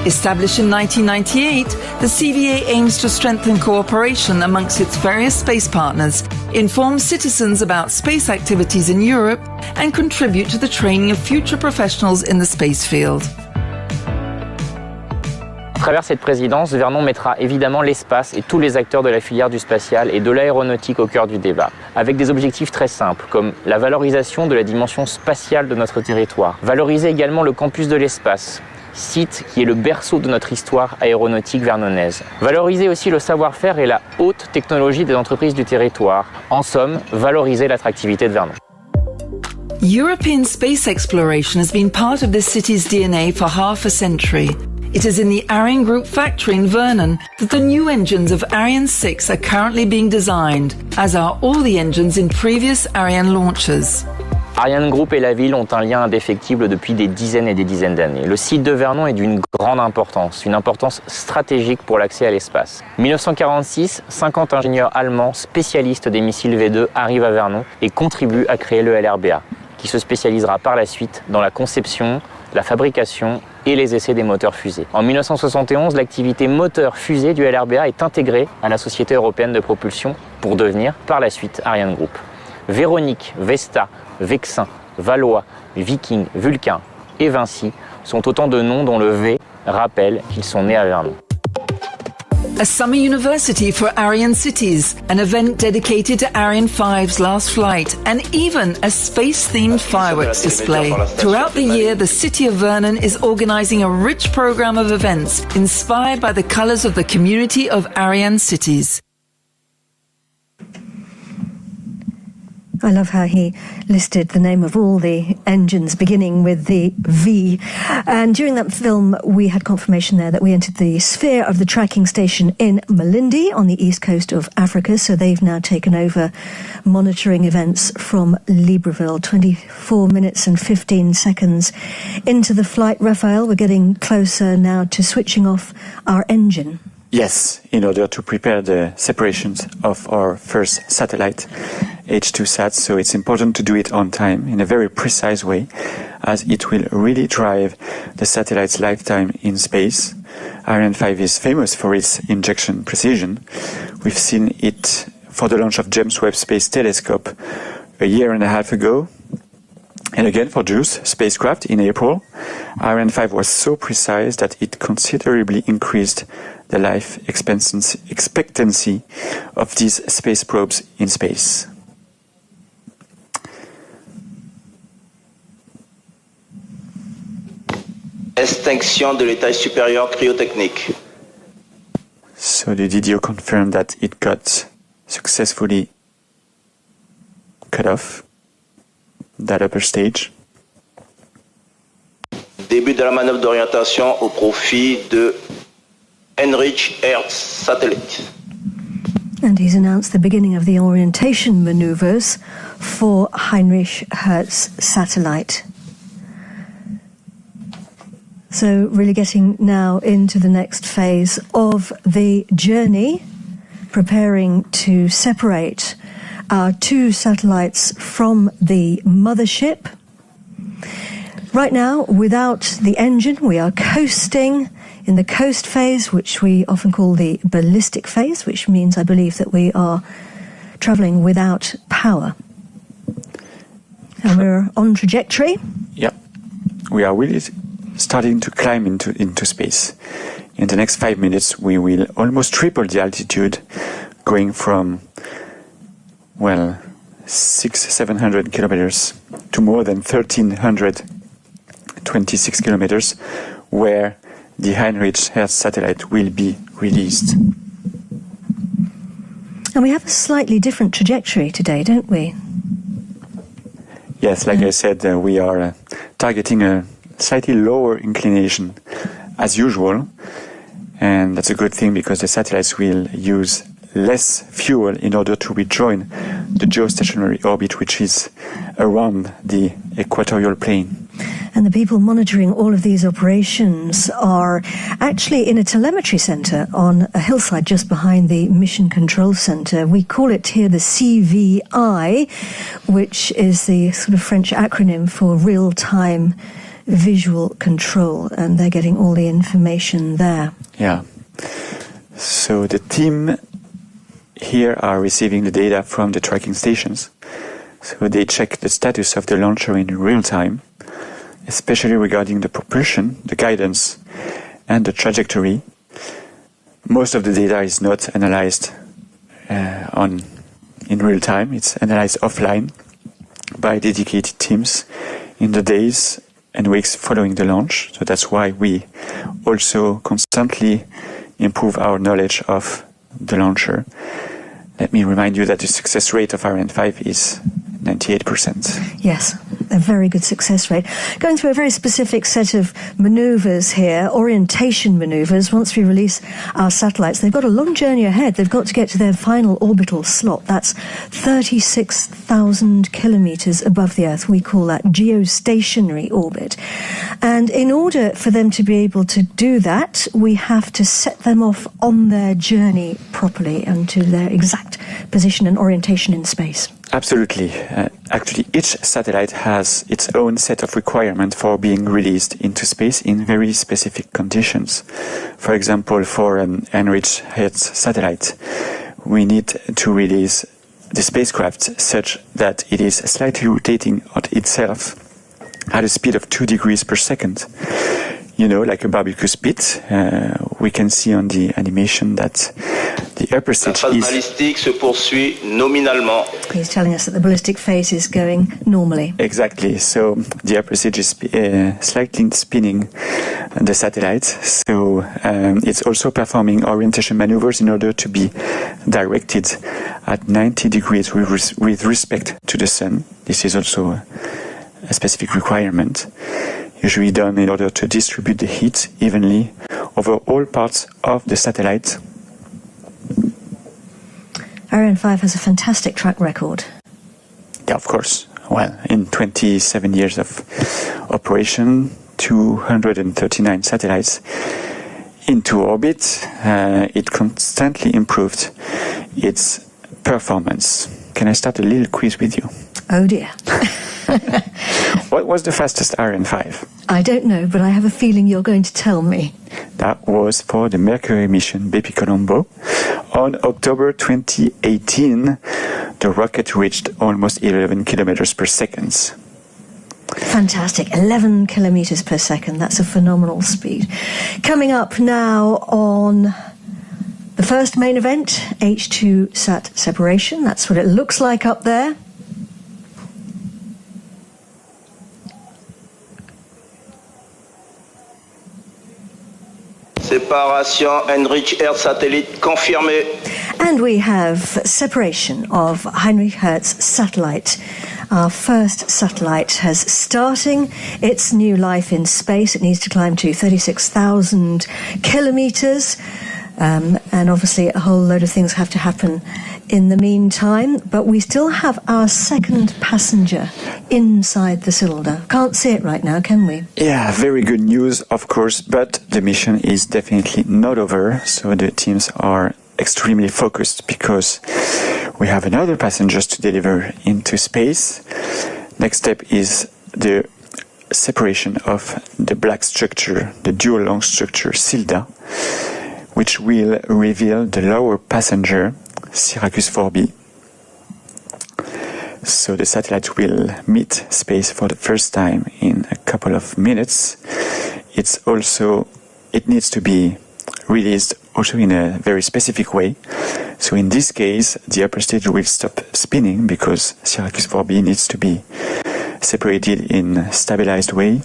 Established in 1998, the CVA aims to strengthen cooperation amongst its various space partners, inform citizens about space activities in Europe, and contribute to the training of future professionals in the space field. À travers cette présidence, Vernon mettra évidemment l'espace et tous les acteurs de la filière du spatial et de l'aéronautique au cœur du débat, avec des objectifs très simples, comme la valorisation de la dimension spatiale de notre territoire, valoriser également le campus de l'espace, site qui est le berceau de notre histoire aéronautique vernonnaise, valoriser aussi le savoir-faire et la haute technologie des entreprises du territoire, en somme, valoriser l'attractivité de Vernon. European space exploration has been part of this city's DNA for half a century. It is in the Ariane Group factory in Vernon that the new engines of Ariane 6 are currently being designed, as are all the engines in previous Ariane launches. Ariane Group et la ville ont un lien indéfectible depuis des dizaines et des dizaines d'années. Le site de Vernon est d'une grande importance, une importance stratégique pour l'accès à l'espace. En 1946, 50 ingénieurs allemands spécialistes des missiles V2 arrivent à Vernon et contribuent à créer le LRBA, qui se spécialisera par la suite dans la conception, la fabrication et les essais des moteurs fusées. En 1971, l'activité moteur fusée du LRBA est intégrée à la Société européenne de propulsion pour devenir par la suite Ariane Group. Véronique, Vesta, Vexin, Valois, Viking, Vulcain et Vinci sont autant de noms dont le V rappelle qu'ils sont nés à Vernon. A summer university for Ariane cities, an event dedicated to Ariane 5's last flight, and even a space-themed fireworks display. Throughout the year, the city of Vernon is organizing a rich program of events inspired by the colors of the community of Ariane cities. I love how he listed the name of all the engines beginning with the V. And during that film, we had confirmation there that we entered the sphere of the tracking station in Malindi on the east coast of Africa. So they've now taken over monitoring events from Libreville. 24 minutes and 15 seconds into the flight. Raphael, we're getting closer now to switching off our engine. Yes, in order to prepare the separations of our first satellite, H2Sat, so it's important to do it on time in a very precise way, as it will really drive the satellite's lifetime in space. Ariane 5 is famous for its injection precision. We've seen it for the launch of James Webb Space Telescope a year and a half ago, and again for JWST spacecraft in April. Ariane 5 was so precise that it considerably increased the life expectancy of these space probes in space. Extinction de l'étage supérieur cryotechnique. So the DDO confirmed that it got successfully cut off that upper stage. Début de la manœuvre d'orientation au profit de Heinrich-Hertz-Satellit. And he's announced the beginning of the orientation maneuvers for Heinrich-Hertz-Satellite. So really getting now into the next phase of the journey, preparing to separate our two satellites from the mothership. Right now, without the engine, we are coasting in the coast phase, which we often call the ballistic phase, which means, I believe, that we are traveling without power. And we're on trajectory. Yep. We are really starting to climb into space. In the next 5 minutes, we will almost triple the altitude, going from, well, 600-700 kilometers to more than 1,326 kilometers, where the Heinrich-Hertz satellite will be released. And we have a slightly different trajectory today, don't we? Yes, like I said, we are targeting a slightly lower inclination as usual, and that's a good thing because the satellites will use less fuel in order to rejoin the geostationary orbit, which is around the equatorial plane. And the people monitoring all of these operations are actually in a telemetry center on a hillside just behind the Mission Control Center. We call it here the CVI, which is the sort of French acronym for real-time visual control, and they're getting all the information there. Yeah. So the team here are receiving the data from the tracking stations. So they check the status of the launcher in real time, especially regarding the propulsion, the guidance, and the trajectory. Most of the data is not analyzed in real time. It's analyzed offline by dedicated teams in the days and weeks following the launch. So that's why we also constantly improve our knowledge of the launcher. Let me remind you that the success rate of Ariane 5 is 98%. Yes, a very good success rate. Going through a very specific set of maneuvers here, orientation maneuvers. Once we release our satellites, they've got a long journey ahead. They've got to get to their final orbital slot. That's 36,000 kilometers above the Earth. We call that geostationary orbit. And in order for them to be able to do that, we have to set them off on their journey properly and to their exact position and orientation in space. Absolutely. Actually, each satellite has its own set of requirements for being released into space in very specific conditions. For example, for an Heinrich-Hertz-Satellite, we need to release the spacecraft such that it is slightly rotating on itself at a speed of 2 degrees per second. You know, like a barbecue spit. We can see on the animation that the upper stage is... Ballistic se poursuit nominalement. He's telling us that the ballistic phase is going normally. Exactly. So the upper stage is slightly spinning the satellite. So it's also performing orientation maneuvers in order to be directed at 90 degrees with respect to the sun. This is also a specific requirement, usually done in order to distribute the heat evenly over all parts of the satellite. Ariane 5 has a fantastic track record. Yeah, of course. Well, in 27 years of operation, 239 satellites into orbit, it constantly improved its performance. Can I start a little quiz with you? Oh dear. What was the fastest Ariane 5? I don't know, but I have a feeling you're going to tell me. That was for the Mercury mission BepiColombo. On October 2018, the rocket reached almost 11 kilometers per second. Fantastic. 11 kilometers per second. That's a phenomenal speed. Coming up now on the first main event, H2 sat separation. That's what it looks like up there. Séparation Heinrich-Hertz-Satellite confirmée. And we have separation of Heinrich-Hertz-Satellite. Our first satellite has starting its new life in space. It needs to climb to 36,000 kilometers. And obviously a whole load of things have to happen in the meantime, but we still have our second passenger inside the cylinder. Can't see it right now, can we? Yeah, very good news, of course, but the mission is definitely not over, so the teams are extremely focused because we have another passenger to deliver into space. Next step is the separation of the black structure, the dual long structure, SILDA, which will reveal the lower passenger, SYRACUSE 4B. So the satellite will meet space for the first time in a couple of minutes. It needs to be released also in a very specific way. So in this case, the upper stage will stop spinning because SYRACUSE 4B needs to be separated in a stabilized way.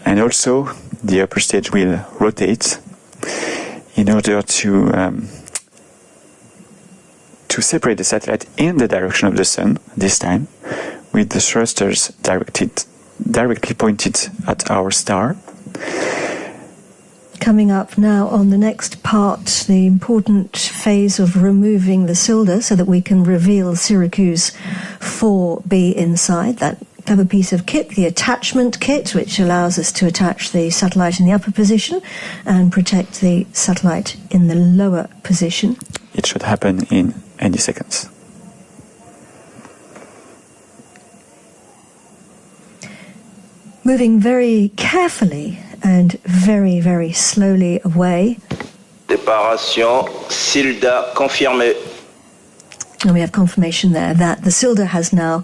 And also the upper stage will rotate in order to separate the satellite in the direction of the sun, this time, with the thrusters directly pointed at our star. Coming up now on the next part, the important phase of removing the cylinder so that we can reveal SYRACUSE 4B inside. That clever piece of kit, the attachment kit, which allows us to attach the satellite in the upper position and protect the satellite in the lower position. It should happen in any seconds. moving very carefully and very, very slowly away. Séparation, Silda confirmée. And we have confirmation there that the Silda has now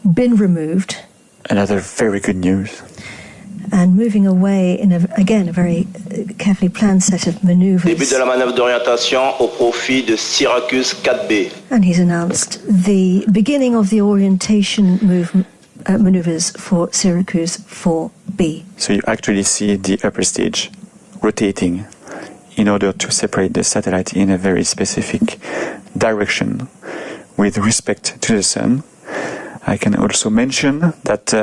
been removed. Another very good news. And moving away in, again, a very carefully planned set of maneuvers. Début de la manœuvre d'orientation au profit de Syracuse 4B. And he's announced the beginning of the orientation maneuvers for Syracuse 4B. So you actually see the upper stage rotating in order to separate the satellite in a very specific direction with respect to the Sun. I can also mention that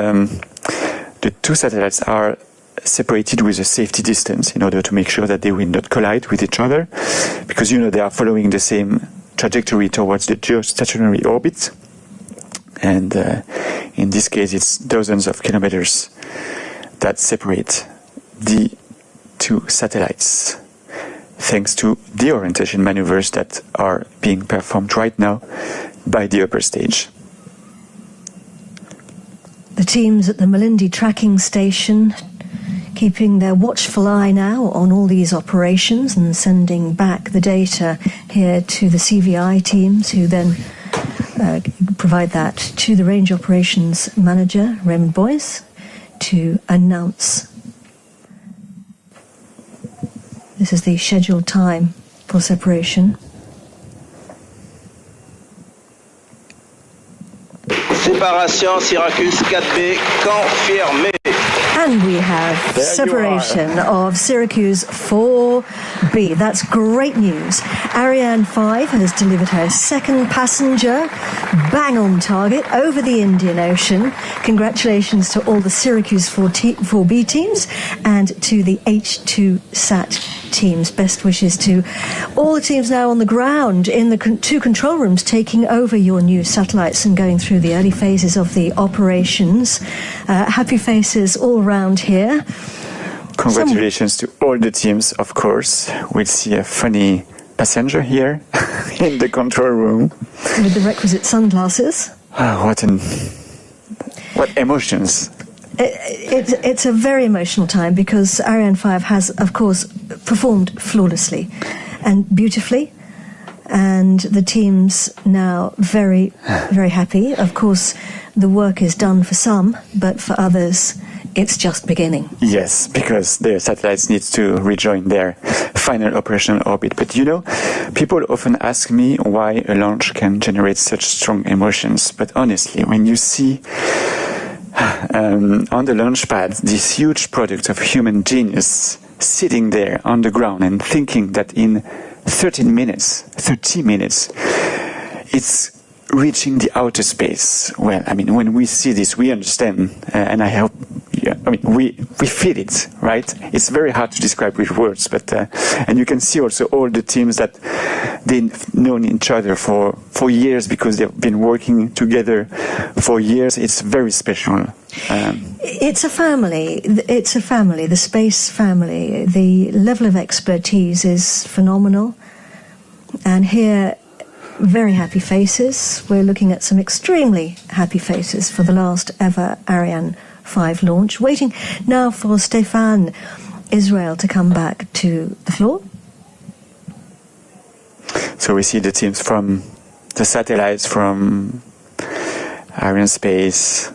the two satellites are separated with a safety distance in order to make sure that they will not collide with each other, because they are following the same trajectory towards the geostationary orbit. And in this case, it's dozens of kilometers that separate the two satellites, thanks to the orientation maneuvers that are being performed right now by the upper stage. The teams at the Malindi tracking station keeping their watchful eye now on all these operations and sending back the data here to the CVI teams, who then provide that to the range operations manager, Raymond Boyce, to announce. This is the scheduled time for separation. Séparation Syracuse 4B confirmée. And we have separation of Syracuse 4B. That's great news. Ariane 5 has delivered her second passenger, bang on target, over the Indian Ocean. Congratulations to all the Syracuse 4B teams and to the H2SAT teams. Best wishes to all the teams now on the ground in the two control rooms, taking over your new satellites and going through the early phases of the operations. Happy faces all around here. Congratulations to all the teams, of course. We'll see a funny passenger here in the control room. With the requisite sunglasses. What emotions. It's a very emotional time because Ariane 5 has, of course, performed flawlessly and beautifully. And the team's now very, very happy. Of course, the work is done for some, but for others, it's just beginning. Yes, because their satellites need to rejoin their final operational orbit. But people often ask me why a launch can generate such strong emotions. But honestly, when you see on the launch pad this huge product of human genius sitting there on the ground and thinking that in 30 minutes, it's reaching the outer space. Well, when we see this, we understand, and I hope, we feel it, right? It's very hard to describe with words, but and you can see also all the teams that they've known each other for years because they've been working together for years. It's very special. It's a family. It's a family, the space family. The level of expertise is phenomenal. And here, very happy faces. We're looking at some extremely happy faces for the last ever Ariane 5 launch. Waiting now for Stéphane Israel to come back to the floor. So we see the teams from the satellites, from Arianespace.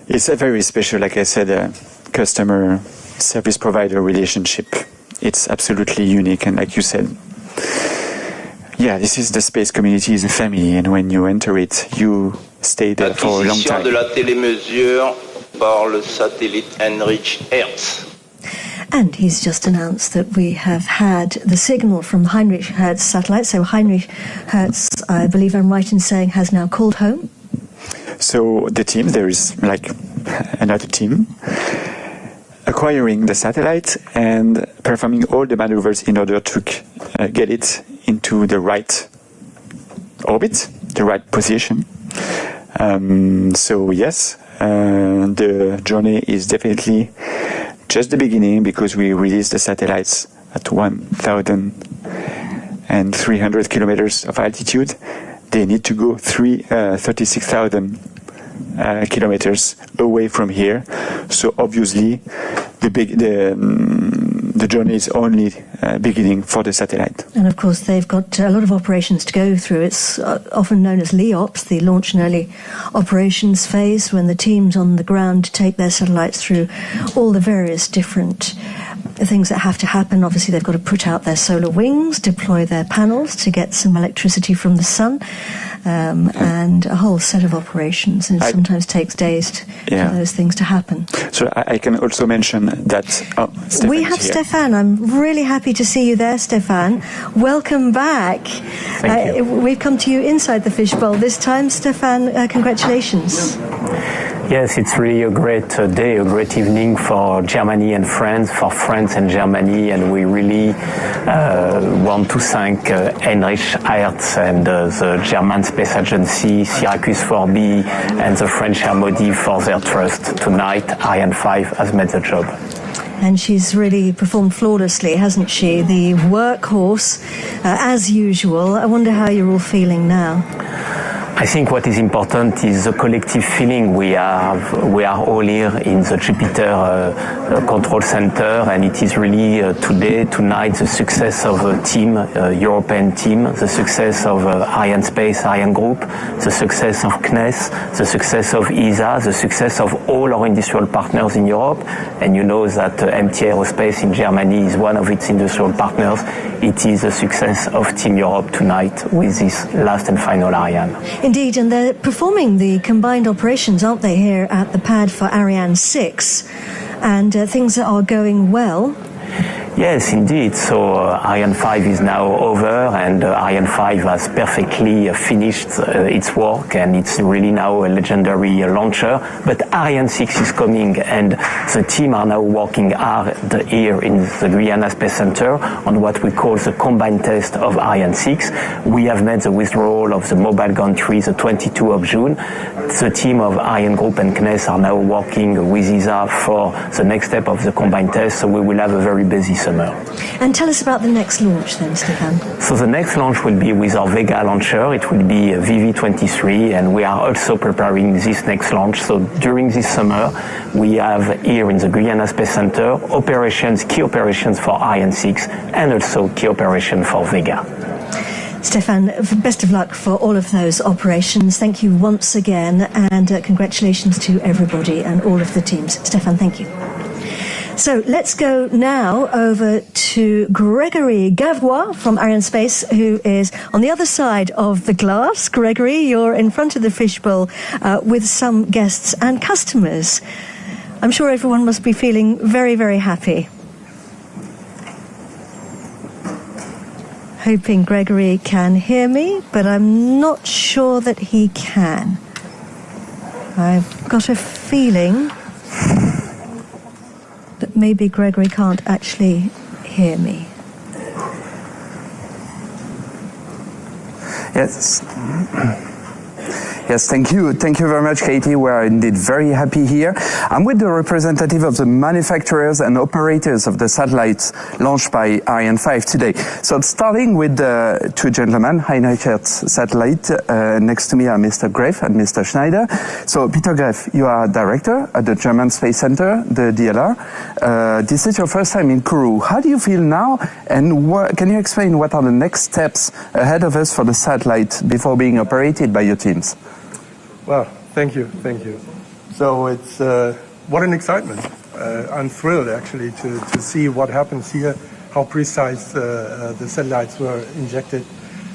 It's a very special, like I said, customer service provider relationship. It's absolutely unique, and like you said, this is the space community, is a family, and when you enter it, you stay there for a long time. De la télémesure par le satellite Heinrich-Hertz. And he's just announced that we have had the signal from Heinrich-Hertz-Satellite. So Heinrich-Hertz, I believe I'm right in saying, has now called home. So the team, there is another team acquiring the satellite and performing all the maneuvers in order to get it into the right orbit, the right position. The journey is definitely just the beginning, because we released the satellites at 1,300 kilometers of altitude. They need to go 36,000 kilometers away from here. So obviously, the journey is only beginning for the satellite. And of course, they've got a lot of operations to go through. It's often known as LEOPS, the Launch and Early Operations phase, when the teams on the ground take their satellites through all the various different things that have to happen. Obviously, they've got to put out their solar wings, deploy their panels to get some electricity from the sun, and a whole set of operations. And it sometimes takes days for those things to happen. So I can also mention that we have Stefan. I'm really happy to see you there, Stefan. Welcome back. Thank you. We've come to you inside the fishbowl this time. Stefan, congratulations. Yes, it's really a great day, a great evening for Germany and France, for France and Germany, and we really want to thank Heinrich-Hertz and the German Space Agency, Syracuse 4B, and the French MOD for their trust. Tonight, Ariane 5 has made the job. And she's really performed flawlessly, hasn't she? The workhorse, as usual. I wonder how you're all feeling now. I think what is important is the collective feeling we have. We are all here in the Jupiter control center, and it is really tonight, the success of a team, a European team, the success of Arianespace, Ariane Group, the success of CNES, the success of ESA, the success of all our industrial partners in Europe. And you know that MT Aerospace in Germany is one of its industrial partners. It is the success of Team Europe tonight with this last and final Ariane. Indeed, and they're performing the combined operations, aren't they, here at the pad for Ariane 6, and things are going well. Yes, indeed. So Ariane 5 is now over, and Ariane 5 has perfectly finished its work, and it's really now a legendary launcher. But Ariane 6 is coming, and the team are now working hard here in the Guiana Space Center on what we call the combined test of Ariane 6. We have made the withdrawal of the mobile gantry the 22 of June. The team of Ariane Group and CNES are now working with ESA for the next step of the combined test, so we will have a very busy summer. And tell us about the next launch then, Stefan. So the next launch will be with our Vega launcher. It will be VV23, and we are also preparing this next launch. So during this summer, we have here in the Guiana Space Center key operations for Ariane 6, and also key operation for Vega. Stefan, best of luck for all of those operations. Thank you once again, and congratulations to everybody and all of the teams. Stefan, thank you. So let's go now over to Gregory Gavois from Arianespace, who is on the other side of the glass. Gregory, you're in front of the fishbowl with some guests and customers. I'm sure everyone must be feeling very, very happy. Hoping Gregory can hear me, but I'm not sure that he can. I've got a feeling that maybe Gregory can't actually hear me. Yes. Yes, thank you. Thank you very much, Katie. We are indeed very happy here. I'm with the representative of the manufacturers and operators of the satellites launched by Ariane 5 today. So starting with the two gentlemen, Heinrich-Hertz-Satellite, next to me are Mr. Greff and Mr. Schneider. So Peter Greff, you are director at the German Space Center, the DLR. This is your first time in Kourou. How do you feel now? And can you explain what are the next steps ahead of us for the satellite before being operated by your teams? Well, thank you. So it's what an excitement. I'm thrilled actually to see what happens here, how precise the satellites were injected.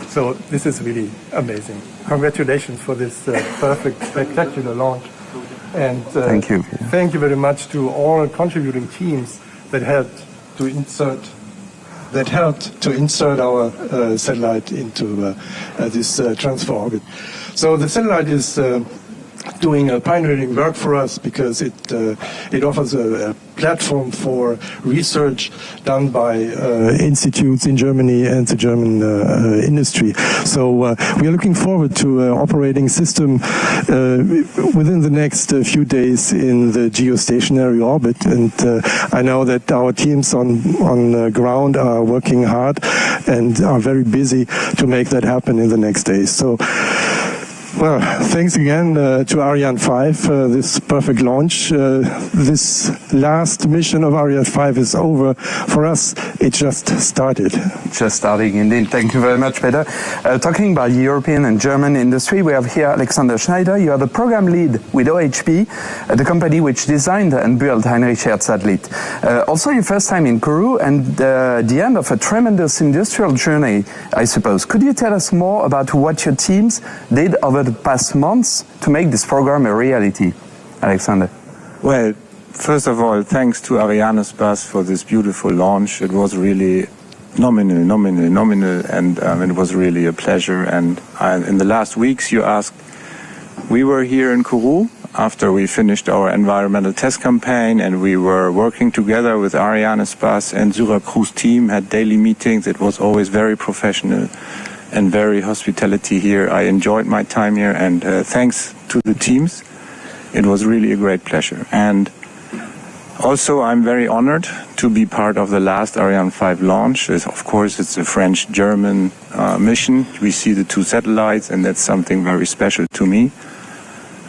So this is really amazing. Congratulations for this perfect, spectacular launch. And thank you. Thank you very much to all contributing teams that helped to insert our satellite into this transfer orbit. So the satellite is doing a pioneering work for us because it offers a platform for research done by institutes in Germany and the German industry. So we are looking forward to an operating system within the next few days in the geostationary orbit. And I know that our teams on ground are working hard and are very busy to make that happen in the next days. So Well, thanks again to Ariane 5, this perfect launch. This last mission of Ariane 5 is over. For us, it just started. Just starting, indeed. Thank you very much, Peter. Talking about European and German industry, we have here Alexander Schneider. You are the program lead with OHB, the company which designed and built Heinrich-Hertz-Satellit. Also your first time in Kourou and the end of a tremendous industrial journey, I suppose. Could you tell us more about what your teams did over the past months to make this program a reality, Alexander? Well, first of all, thanks to Arianespace for this beautiful launch. It was really nominal, and it was really a pleasure. And in the last weeks, you asked, we were here in Kourou after we finished our environmental test campaign, and we were working together with Arianespace and SYRACUSE team, had daily meetings. It was always very professional and very hospitality here. I enjoyed my time here, and thanks to the teams, it was really a great pleasure. And also, I'm very honored to be part of the last Ariane 5 launch. Of course, it's a French-German mission. We see the two satellites, and that's something very special to me.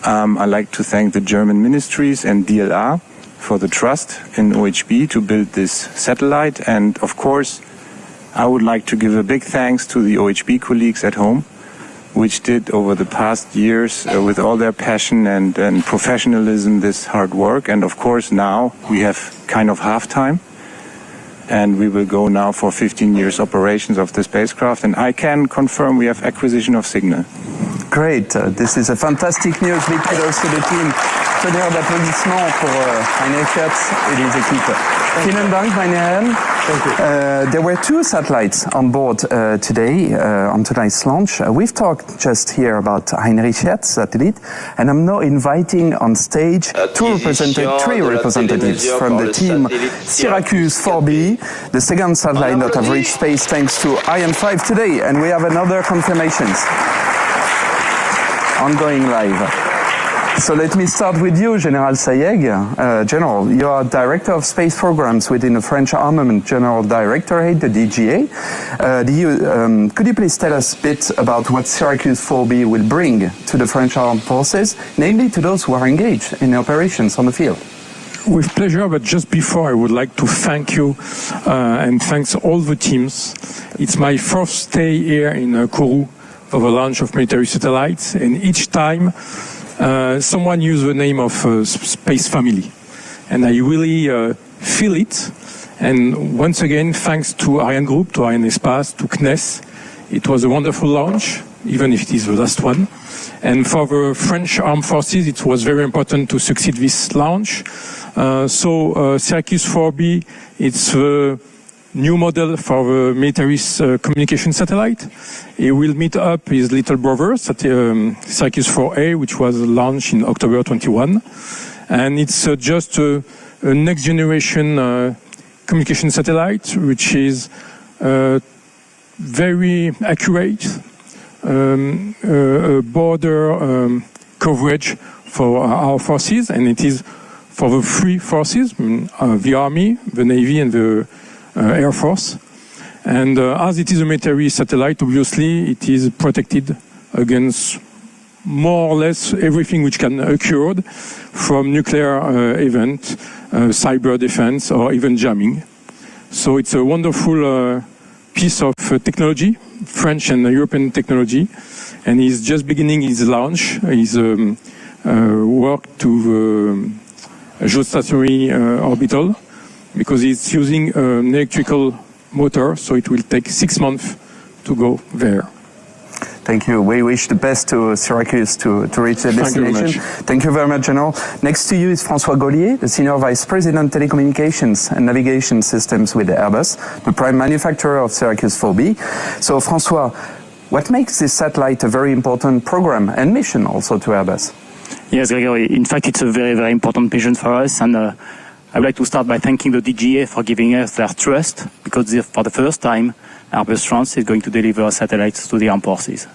I'd like to thank the German ministries and DLR for the trust in OHB to build this satellite. And of course, I would like to give a big thanks to the OHB colleagues at home, which did over the past years with all their passion and professionalism this hard work. And of course now we have kind of half-time, and we will go now for 15 years operations of the spacecraft, and I can confirm we have acquisition of signal. Great, this is a fantastic news. Big kudos to the team. Tonnerre d'applaudissements pour Heinrich-Hertz et les équipes. Vielen Dank, meine Herren. There were two satellites on board today on tonight's launch. We've talked just here about Heinrich-Hertz-Satellit, and I'm now inviting on stage three representatives from the team SYRACUSE 4B, the second satellite that have reached space thanks to Ariane 5 today, and we have another confirmations ongoing live. So let me start with you, General Sayeg. General, you are Director of Space Programs within the French Armament General Directorate, the DGA. Could you please tell us a bit about what SYRACUSE 4B will bring to the French Armed Forces, namely to those who are engaged in operations on the field? With pleasure, but just before I would like to thank you and thanks all the teams. It's my first stay here in Kourou for the launch of military satellites, and each time someone used the name of Space Family, and I really feel it. And once again, thanks to Ariane Group, to Arianespace, to CNES, it was a wonderful launch, even if it is the last one. And for the French Armed Forces, it was very important to succeed this launch. So SYRACUSE 4B, it's the new model for the military's communication satellite. It will meet up his little brother, SYRACUSE 4A, which was launched in October 21. And it's just a next generation communication satellite, which is very accurate, border coverage for our forces, and it is for the three forces, the Army, the Navy, and the Air Force. And as it is a military satellite, obviously it is protected against more or less everything which can occur, from nuclear event, cyber defense, or even jamming. So it's a wonderful piece of technology, French and European technology, and he's just beginning his launch. He's work to geostationary orbital, because it's using an electrical motor, so it will take 6 months to go there. Thank you. We wish the best to SYRACUSE to reach the destination. Thank you very much, General. Next to you is François Gaulier, the Senior Vice President Telecommunications and Navigation Systems with Airbus, the prime manufacturer of SYRACUSE 4B. So, François, what makes this satellite a very important program and mission also to Airbus? Yes, Gregory. In fact, it's a very, very important mission for us, and I would like to start by thanking the DGA for giving us their trust, because for the first time, Airbus France is going to deliver satellites to the armed forces.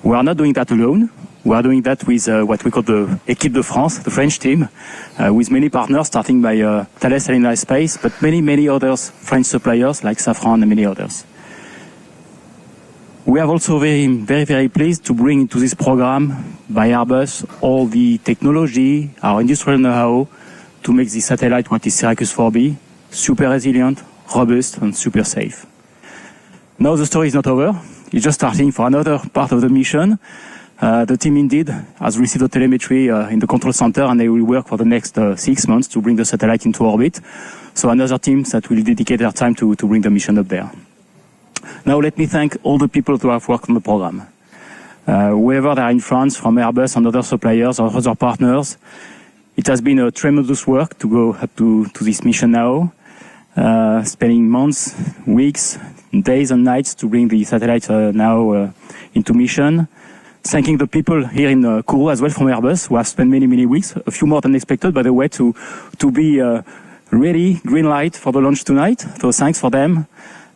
We are not doing that alone. We are doing that with what we call the Équipe de France, the French team, with many partners, starting by Thales and Arianespace, but many, many others, French suppliers like Safran and many others. We are also very pleased to bring into this program by Airbus all the technology, our industrial know-how to make this satellite what is SYRACUSE 4B, super resilient, robust and super safe. Now the story is not over. It's just starting for another part of the mission. The team indeed has received the telemetry in the control center, and they will work for the next 6 months to bring the satellite into orbit. So another team that will dedicate their time to bring the mission up there. Now let me thank all the people who have worked on the program. Wherever they are in France, from Airbus and other suppliers or other partners, it has been a tremendous work to go up to this mission now, spending months, weeks, days and nights to bring the satellite now into mission. Thanking the people here in Kourou as well from Airbus, who have spent many weeks, a few more than expected, by the way, to be ready, green light for the launch tonight. So thanks for them.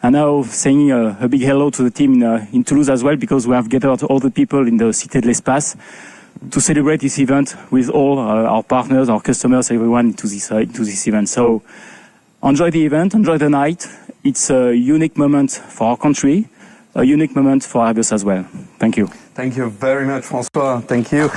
And now saying a big hello to the team in Toulouse as well, because we have gathered all the people in the Cité de l'Espace to celebrate this event with all our partners, our customers, everyone into this event. So enjoy the event, enjoy the night. It's a unique moment for our country, a unique moment for Airbus as well. Thank you. Thank you very much, François. Thank you.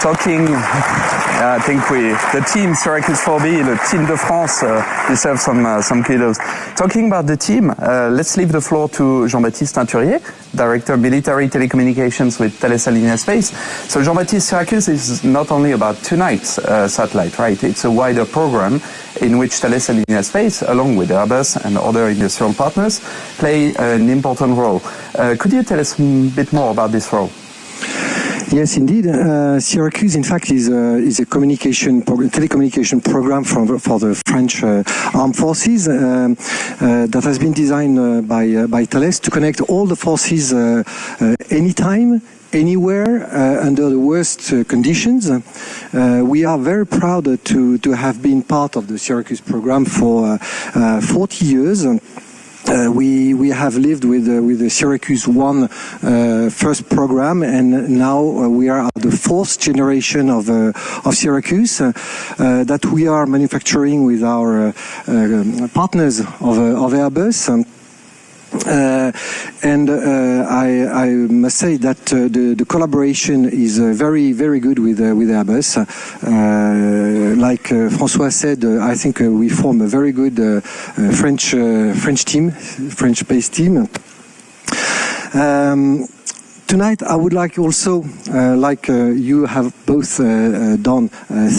Talking, I think the team, SYRACUSE 4B, the Team de France, deserve some kudos. Talking about the team, let's leave the floor to Jean-Baptiste Teinturier, Director of Military Telecommunications with Thales Arianespace. So Jean-Baptiste, SYRACUSE is not only about tonight's satellite, right? It's a wider program in which Thales Arianespace, along with Airbus and other industrial partners, play an important role. Could you tell us a bit more about this role? Yes, indeed. SYRACUSE, in fact, is a telecommunication program for the French armed forces that has been designed by Thales to connect all the forces anytime, anywhere, under the worst conditions. We are very proud to have been part of the SYRACUSE program for 40 years. We have lived with the SYRACUSE 1 first program, and now we are at the fourth generation of SYRACUSE that we are manufacturing with our partners of Airbus. And I must say that the collaboration is very good with Airbus. Like François said, I think we form a very good French-based team. Tonight, I would like also, like you have both done,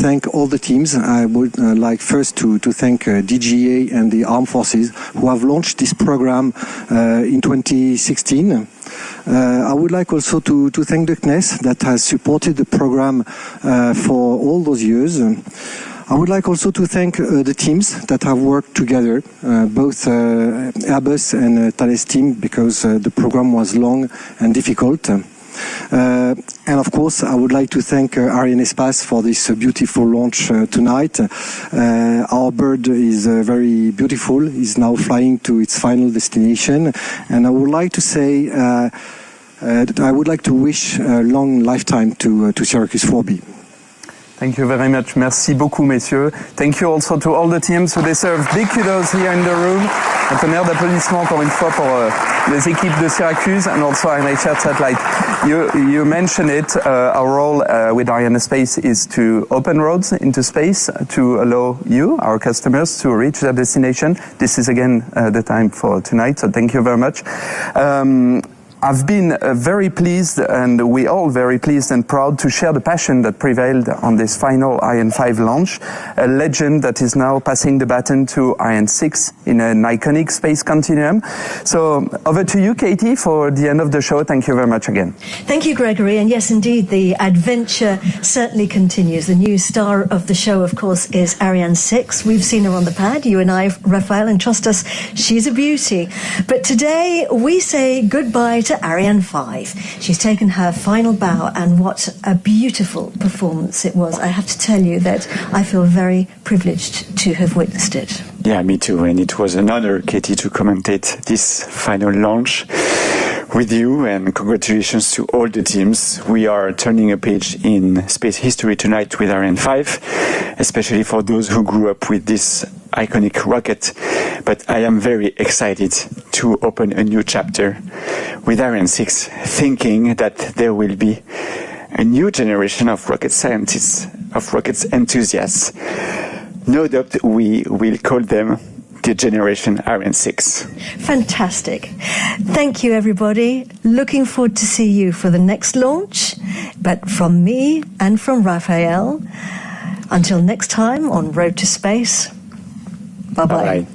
thank all the teams. I would like first to thank DGA and the Armed Forces who have launched this program in 2016. I would like also to thank the CNES that has supported the program for all those years. I would like also to thank the teams that have worked together, both Airbus and Thales team, because the program was long and difficult. And of course, I would like to thank Arianespace for this beautiful launch tonight. Our bird is very beautiful, is now flying to its final destination. And I would like to say, I would like to wish a long lifetime to SYRACUSE 4B. Thank you very much. Merci beaucoup, messieurs. Thank you also to all the teams who deserve big kudos here in the room. Un tonnerre d'applaudissements encore une fois pour les équipes de SYRACUSE and also Heinrich-Hertz-Satellit. You mentioned it. Our role with Arianespace is to open roads into space to allow you, our customers, to reach their destination. This is again the time for tonight, so thank you very much. I've been very pleased, and we all very pleased and proud to share the passion that prevailed on this final Ariane 5 launch, a legend that is now passing the baton to Ariane 6 in an iconic space continuum. So over to you, Katie, for the end of the show. Thank you very much again. Thank you, Gregory. And yes, indeed, the adventure certainly continues. The new star of the show, of course, is Ariane 6. We've seen her on the pad, you and I, Raphael, and trust us, she's a beauty. But today we say goodbye to Ariane 5. She's taken her final bow, and what a beautiful performance it was. I have to tell you that I feel very privileged to have witnessed it. Yeah, me too. And it was an honor, Katie, to commentate this final launch. with you, and congratulations to all the teams. We are turning a page in space history tonight with Ariane 5, especially for those who grew up with this iconic rocket. But I am very excited to open a new chapter with Ariane 6, thinking that there will be a new generation of rocket scientists, of rocket enthusiasts. No doubt we will call them the generation Ariane 6. Fantastic. Thank you, everybody. Looking forward to see you for the next launch. But from me and from Raphael, until next time on Road to Space, bye-bye. Bye-bye.